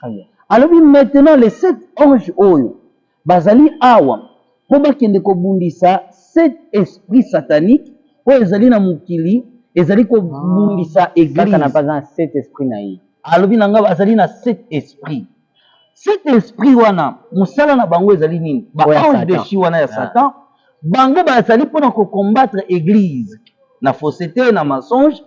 [SPEAKER 1] alobi maintenant les 7 anges oyo bazali awa mpo bakende kobundisa 7 esprits satanique oyo ezali na mokili ezali kobundisa église
[SPEAKER 6] na pas un 7 esprits na ye
[SPEAKER 1] alobi na nga bazali na 7 esprits 7 esprits wana mosala na bango ezali nini ba ange de chi wana ya Satan bango bazali mpona kocombattre église na fausseté na mensonge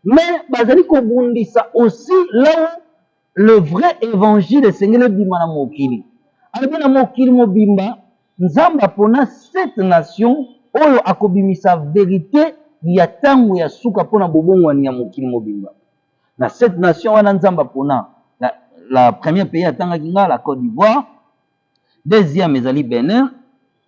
[SPEAKER 1] mais bazali kobundisa aussi là où le vrai évangile esengeli obima na mokili alobi na mokili mobimba nzambe apona 7 nations oyo akobimisa vérité ya tango ya suka pona bobongwani ya mokili mobimba na 7 nations wana nzambe apona la première pays atangaki nga la Côte d'Ivoire, deuxième ezali Bénin,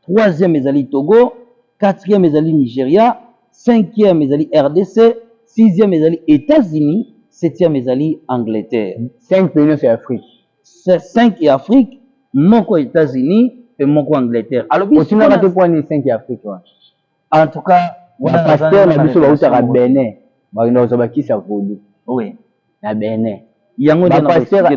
[SPEAKER 1] troisième ezali Togo, quatrième ezali Nigeria, cinquième ezali RDC, sixième ezali États-Unis, septième ezali Angleterre.
[SPEAKER 6] 5 pays c'est Afrique.
[SPEAKER 1] 5 et Afrique, moko États-Unis et moko Angleterre. Alors
[SPEAKER 6] bien sûr, on a 5 et Afrique.
[SPEAKER 1] En tout cas,
[SPEAKER 6] voilà pasteur na biso ba utaka Bénin. Ba inozo ba kisa vodu.
[SPEAKER 1] Oui.
[SPEAKER 6] Na Bénin.
[SPEAKER 1] Yango
[SPEAKER 6] ba pasteur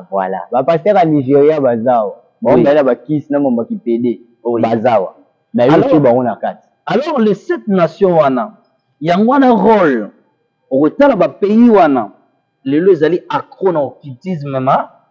[SPEAKER 6] voilà. Ba pasteur à Nigeria bazawa. Bon bela ba kisi na momba kipede. Bazawa. Na yo ba on a 4.
[SPEAKER 1] Alors les 7 nations wana yango wana rôle okotala ba pays wana lelo ezali accro na occultisme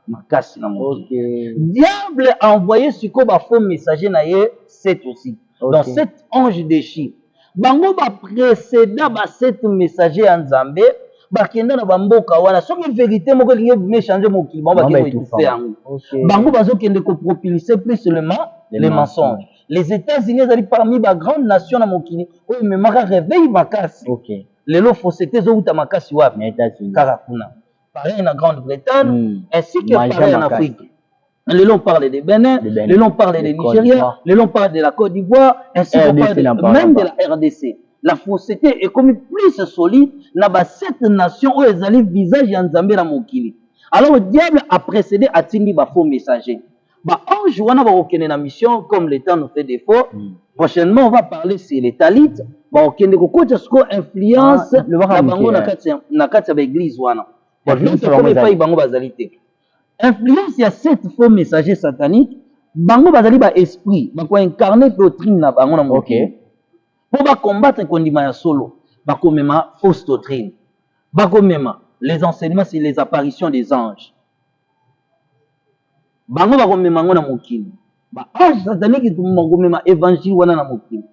[SPEAKER 1] makasi na moto. Diable a envoyé siko ba faux messager na ye 7 aussi. Donc 7 anges déchis. Bango ba précéda ba 7 messagers en Nzambe bakenda na bamboka wana soki vérité moko lingi méchanger mokili bango bakende étouffer yango. Bango bazokende ko propulser plus seulement les mensonges. Les États-Unis ezali parmi ba grandes nations na mokili oyo memaka réveil makasi. Lelo fausseté zouta makasi wapi na États-Unis kaka kuna. Pareil en Grande-Bretagne ainsi que pareil en Afrique. Lelo on parle de Bénin, lelo on parle de Nigeria, lelo on parle de la Côte d'Ivoire, ainsi qu'on parle même de la RDC. la fausseté est comme plus solide dans cette nation où ils allaient visage et Nzambe na mokili. Alors le diable a précédé à tindi ba faux messager. Bah ange wana ba okene na mission comme le temps nous fait défaut. Prochainement on va parler sur les talites. Ba okene ko kocha sko influence na bango na kati ya église wana. Bon nous comme pas bango bazalité. Influence ya sept faux messagers sataniques. Bango bazali ba esprit, ba ko incarner doctrine na bango na mokili. Pour ba combattre kondima ya solo, ba ko mema fausse doctrine. Ba ko mema les enseignements sur les apparitions des anges. Bango ba ko mema ngo na mokili. Ba ange satanique tu mo mema évangile wana na mokili.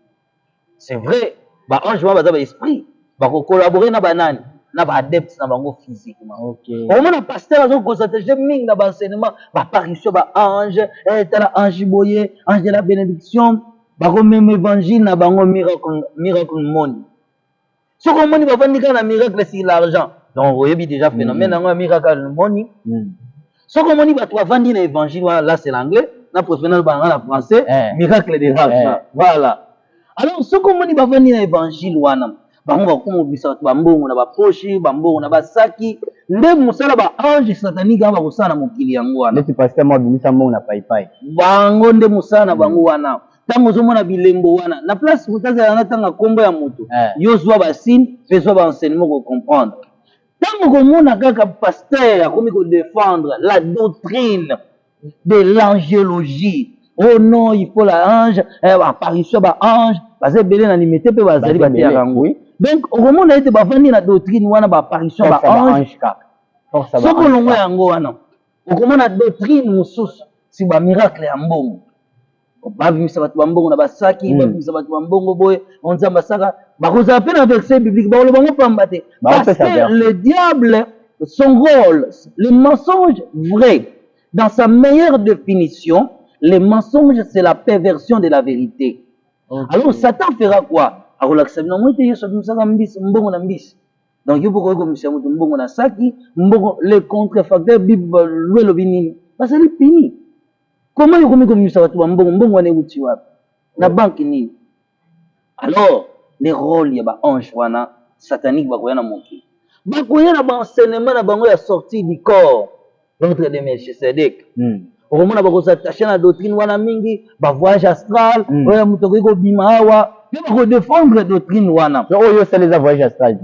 [SPEAKER 1] C'est vrai, ba ange wana ba esprit, ba ko collaborer na banani. Na ba adeptes na bango physiquement.
[SPEAKER 6] Okay.
[SPEAKER 1] Au moins, pasteur a constaté que na ba enseignement, ba apparition ba ange, tala ange boye, ange de la bénédiction, ba ko même évangile na bango miracle money. Ce qu'on money ba vandi na miracle sur l'argent. Donc vous voyez déjà phénomène na miracle money. Ce qu'on money ba toi vandi na évangile là c'est l'anglais, na professionnel ba en français, miracle de l'argent. Voilà. Alors ce qu'on money ba vandi na évangile wana bango bakomo bisa bambongo na baposhi bambongo na basaki nde musala ba ange satanique aba kosala mokili yango wana
[SPEAKER 6] neti pasteur mo bimisa mbongo na paipai
[SPEAKER 1] bango nde musala na bango wana tango zomona bilembo wana na place kutaza na tanga kombo ya moto yo zwa ba signe pe zwa ba enseignement ko comprendre tango komona kaka pasteur akomi ko défendre la doctrine de l'angélologie. Oh non, il faut la ange, apparition ba ange, parce que belé na limité pe bazali ba tiarango. Donc au moment où été bavandi na doctrine wana ba apparition ba ange ka. Force ba. Soko longo yango wana. Au moment na doctrine mususu si ba miracle ya mbongo. Ba bimisa batu mbongo na basaki, ba bimisa batu mbongo boye, on nzamba saka ba koza appel na verset biblique ba lo bango pambate. Parce que le diable son rôle, le mensonge vrai dans sa meilleure définition. Les mensonges, c'est la perversion de la vérité. Okay. Alors, Satan fera quoi? Alors, donc, il faut que les contrefacteurs, parce que c'est fini. Comment il faut que banque ni? Alors, les rôles, il y a ange satanique, il y a enseignement qui est sorti du corps, l'autre de Melchisedec. Au moment où on s'attache à la doctrine, on a mingi, bah voyage astral, on a mutoko bimawa, on va défendre la doctrine wana.
[SPEAKER 6] Oh yo ça les voyage astral.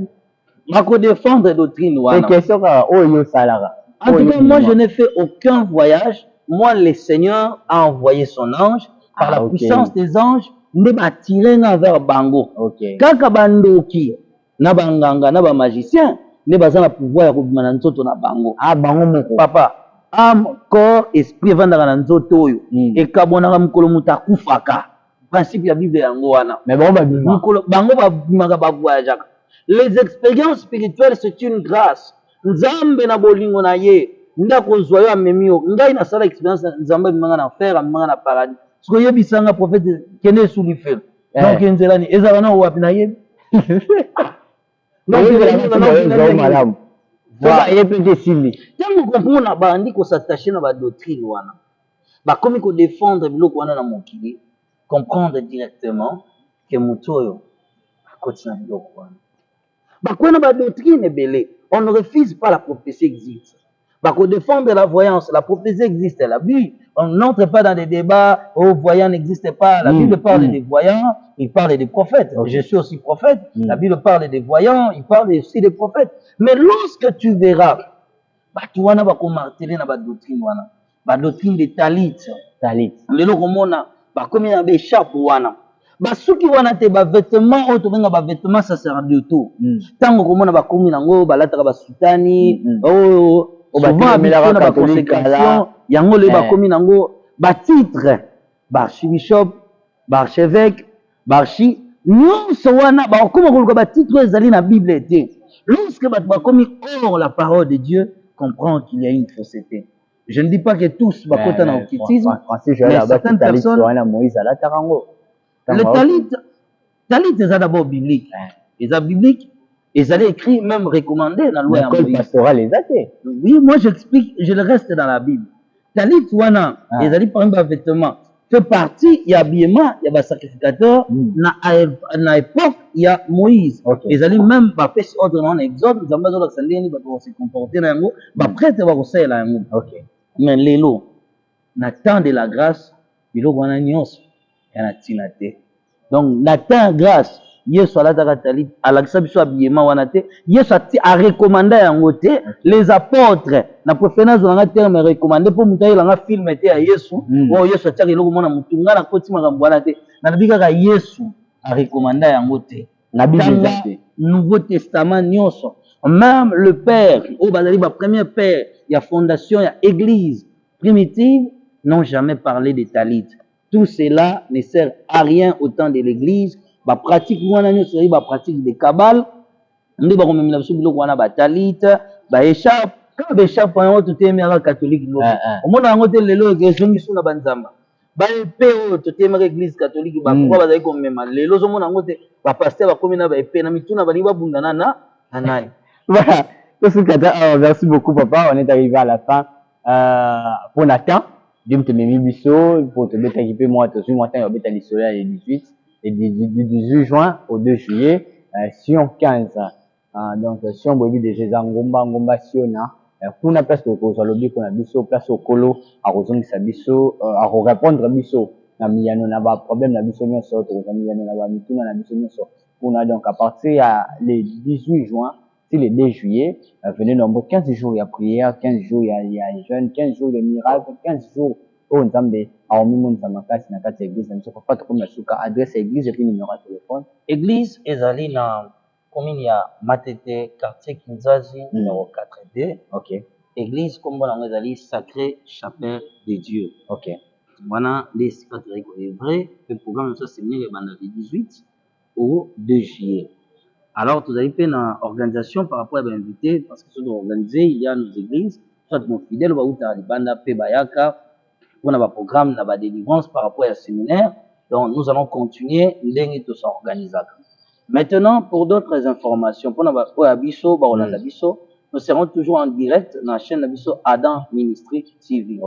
[SPEAKER 1] On va défendre la doctrine wana.
[SPEAKER 6] C'est question oh yo salara.
[SPEAKER 1] En tout cas, moi je n'ai fait aucun voyage. Moi le Seigneur a envoyé son ange par la puissance des anges, ne m'a tiré vers Bango. Kaka bandoki, na banganga, na ba magicien, ne baza na pouvoir ya kobima nzoto na Bango.
[SPEAKER 6] Ah Bango moko.
[SPEAKER 1] Papa. Âme, corps, esprit vandaka na nzoto oyo ekabonaka mukolo mutu akufaka principe ya Bible yango wana
[SPEAKER 6] mais
[SPEAKER 1] bango babimaka bavoyageaka. Les expériences spirituelles c'est une grâce. Nzambe na bolingo na ye ndako ozwa yo amemi yo ngai nasala expérience nzambe abimanga na fer abimanga na paradis siko yebisanga prophète kende esuli fer donc nzelani ezala na wapi na yebi
[SPEAKER 6] donc voilà, il y a plus de signes.
[SPEAKER 1] Tant que vous bandi ko s'attacher na ba doctrine wana. Ba komi ko défendre biloko wana na mokili, comprendre directement que mutoyo akotina biloko wana. Ba ko na ba doctrine belé, on ne refuse pas la prophétie existe. Ba ko défendre la voyance, la prophétie existe, la Bible, on n'entre pas dans des débats, oh voyant n'existe pas, la Bible parle des voyants, il parle des prophètes. Je suis aussi prophète, la Bible parle des voyants, il parle aussi des prophètes. Mais lorsque tu verras, tu vas marteler na ba doctrine wana, ba doctrine de talit, lelo komona, ba komi na be chape wana. Ba suki wana te ba vêtements auto benga ba vêtements sacerdotaux. Tango komona ba komi nango ba lataka ba sutani, souvent na ba consécration, yango le ba komi nango ba titre, ba archbishop, ba archevêque, ba archi, nyonso wana ba koma koluka ba titre ezali na Bible te. Lorsque tu commis hors la parole de Dieu, comprends qu'il y a une fausseté. Je ne dis pas que tous va côté dans l'occultisme, mais certaines personnes. Le talit est d'abord biblique. Les bibliques, ils allaient écrire, même recommander dans la loi.
[SPEAKER 6] L'école pastorale les athées.
[SPEAKER 1] Oui, moi j'explique, je le reste dans la Bible. Talit wana, ils allaient prendre un vêtement. fait partie, il y a habillement, il y a sacrificateur, na époque, il y a Moïse. Ils allaient même faire autrement exode, ils ont se comporter dans yango, prêtre va conseiller là yango. Mais l'élo, na temps de la grâce, il y a nyos, il y a tinate. Donc, na temps de grâce, Yesu alataka talit, alakisa biso habillement wana te, Yesu a recommandé yango te, les apôtres, na préférence na terme recommandé pour mutayi la film te ya Yesu, o Yesu ataka eloko mona mutunga na koti makambo wana te, na bikaka Yesu a recommandé yango te. Na Bible Nouveau Testament nyonso, même le père, au bazali ba premier père, il y a fondation, il y a église primitive, n'ont jamais parlé de talit. Tout cela ne sert à rien au temps de l'église. Ba pratique wana nyonso ba pratique de kabal ndi ba komemela biso biloko wana ba talit ba écharpe ka ba écharpe yango totemela catholique lo omona yango te lelo ezongi suna banzamba ba épée oyo totemela église catholique ba pourquoi bazali komema lelo zomona yango te ba pasteur ba komi na ba épée na mituna bali ba bundana na nani.
[SPEAKER 6] Voilà, merci beaucoup papa, on est arrivé à la fin. Pour Nathan, Dieu te met biso pour te mettre équipé moi tout moi temps il y a le soleil le 18 et du 18 juin au 2 juillet, Sion 15. Donc, Sion Bobi de Jésus Ngomba Siona, pour la place au Kozalobi, pour la biso, place au Colo, à Rosong Sabiso, à répondre biso, na miyano na ba problème na biso nyonso, to miyano na ba mituna na biso nyonso. On a donc à partir le 18 juin, c'est le 2 juillet, venez nombreux 15 jours il y a prière, 15 jours il y a jeûne, 15 jours de miracle, 15 jours au Nzambe a omi na makasi na kati église na soko pas comme suka adresse église et puis numéro de téléphone.
[SPEAKER 1] Église ezali na commune ya Matete quartier Kinzazi numéro 4D. Église comme on ezali Sacré Chapelle de Dieu. Voilà les catholiques vrai le programme ça c'est le 18 au 2 juillet. Alors tout avez fait une organisation par rapport à l'invité parce que c'est organisé il y a nos églises soit mon fidèle va ou ta banda pe bayaka. On a un programme, on a des délivrances par rapport à un séminaire. Donc, nous allons continuer de s'organiser. Maintenant, pour d'autres informations, pour nous serons toujours en direct dans la chaîne Abisso Adam Ministry TV.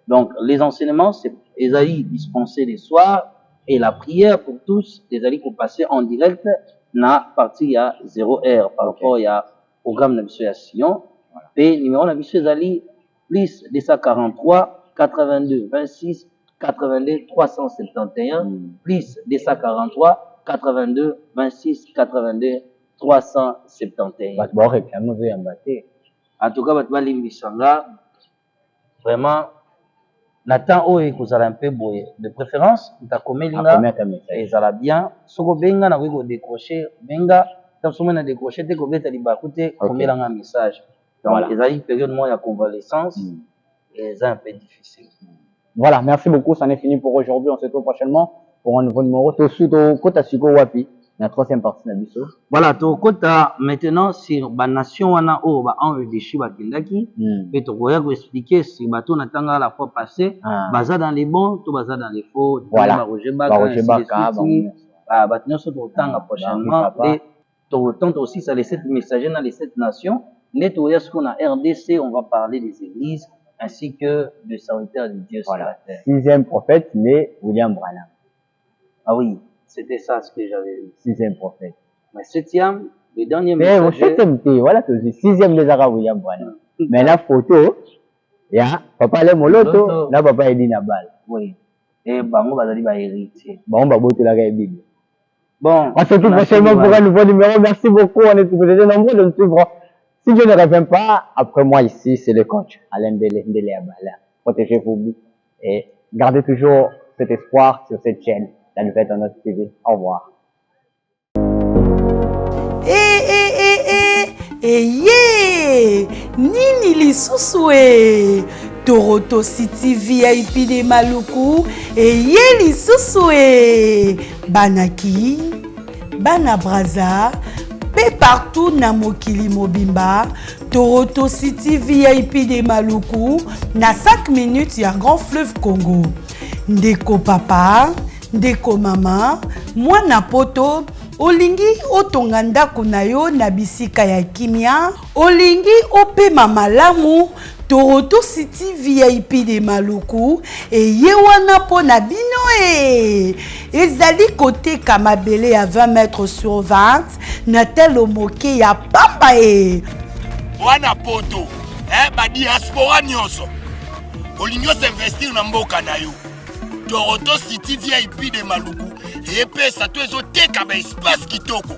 [SPEAKER 1] Donc, les enseignements, c'est les alliés dispensés les soirs et la prière pour tous, les alliés pour passer en direct, na partie à 0h par rapport à programme Abisso à Sion. Et numéro Abisso les alliés, plus 243 82 26 82 371 plus 243 82 26 82 371. En tout cas, vraiment, Nathan Oye kozala un peu boye. De préférence, ta komelinga ezala bien. Soko benga na ko décrocher benga, ta somme na décrocher te ko beta libakute komelanga message. Donc ezala une période moi ya convalescence. Et c'est un peu difficile.
[SPEAKER 6] Voilà, merci beaucoup. Ça en est fini pour aujourd'hui. On se retrouve prochainement pour un nouveau numéro. Kota Siko Wapi, la troisième partie de l'histoire.
[SPEAKER 1] Voilà, Kota maintenant sur la nation wana o ba enrichi ba kindaki et to koya ko expliquer si bato na tanga la fois passée baza dans les bons, to baza dans les faux.
[SPEAKER 6] Voilà.
[SPEAKER 1] Ba Roger Baka, ba nyonso to tanga prochainement et to tente aussi ça les 7 messagers dans les 7 nations. Neto ya ce qu'on a RDC, on va parler des églises ainsi que de serviteurs de Dieu sur la terre.
[SPEAKER 6] 6e prophète, mais William Branham.
[SPEAKER 1] Ah oui, c'était ça ce que j'avais vu.
[SPEAKER 6] 6e prophète.
[SPEAKER 1] Mais 7e, le dernier messager.
[SPEAKER 6] 7e, voilà, 6e des Arabes William Branham. Mais la photo, il y a papa le moloto, là papa Edi Nabal.
[SPEAKER 1] Oui. Et bango bazali ba héritier.
[SPEAKER 6] Bon, bah boto la Bible.
[SPEAKER 1] Bon.
[SPEAKER 6] On se retrouve prochainement pour un nouveau numéro. Merci beaucoup. On est nombreux de nous suivre. Si Dieu ne revient pas, après moi ici, c'est le coach Alain Ndele Abala. Protégez-vous et gardez toujours cet espoir sur cette chaîne, la Nouvelle Tendance TV. Au revoir.
[SPEAKER 7] Nini lisusu Toroto City VIP de Maluku lisusu Banaki Bana Braza pe partout na mokili mobimba. Toroto City VIP de Maluku na 5 minutes ya Grand Fleuve Congo. Ndeko papa, ndeko mama, mwana poto, olingi otonga ndako na yo na bisika ya kimia, olingi opema malamu Toronto City VIP de Maluku et Yewana pona bino e. Ezali côté Kamabele à 20 mètres sur 20, Natel Omoke ya pamba e.
[SPEAKER 8] Wana poto, ba diaspora nyonso. Olingo s'investir na mboka na yo. Toronto City VIP de Maluku et pesa to ezoteka ba espace kitoko.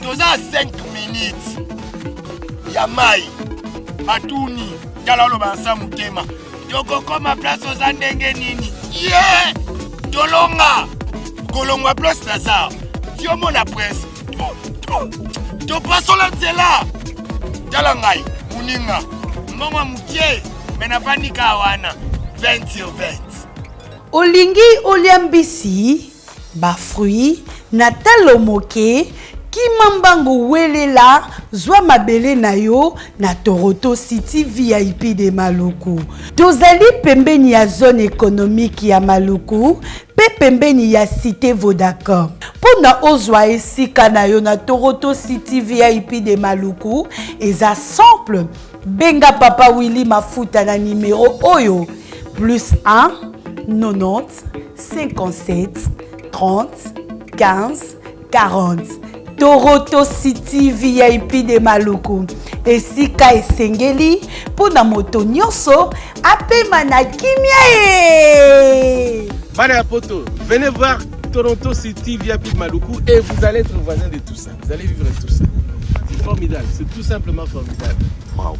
[SPEAKER 8] Toza 5 minutes. Yamai. Atuni, Galalo Bansa Mutema. Toko koma place aux andenge nini. Yeah! Tolonga! Kolongwa place Nazar. Tiomo la presse. To passo la nzela. Talangai, Muninga. Mama Mutie, Menafani Kawana. 20 sur 20.
[SPEAKER 7] Olingi Oliambisi, ba fruit, Natal Omoke, Kimambango welela zwa mabele na yo na Toronto City VIP de Maluku. Tozali pembeni ya zone économique ya Maluku, pe pembeni ya cité Vodacom. Pona ozwa esika na yo na Toronto City VIP de Maluku, eza simple. Benga Papa Willy Mafuta na numéro oyo +1 90 57 30 15 40. Toronto City VIP de Maluku. Esika esengeli pona moto nyonso apema na kimia e.
[SPEAKER 9] Bana ya poto, venez voir Toronto City VIP de Maluku et vous allez être voisin de tout ça. Vous allez vivre tout ça. C'est formidable, c'est tout simplement formidable. Wow.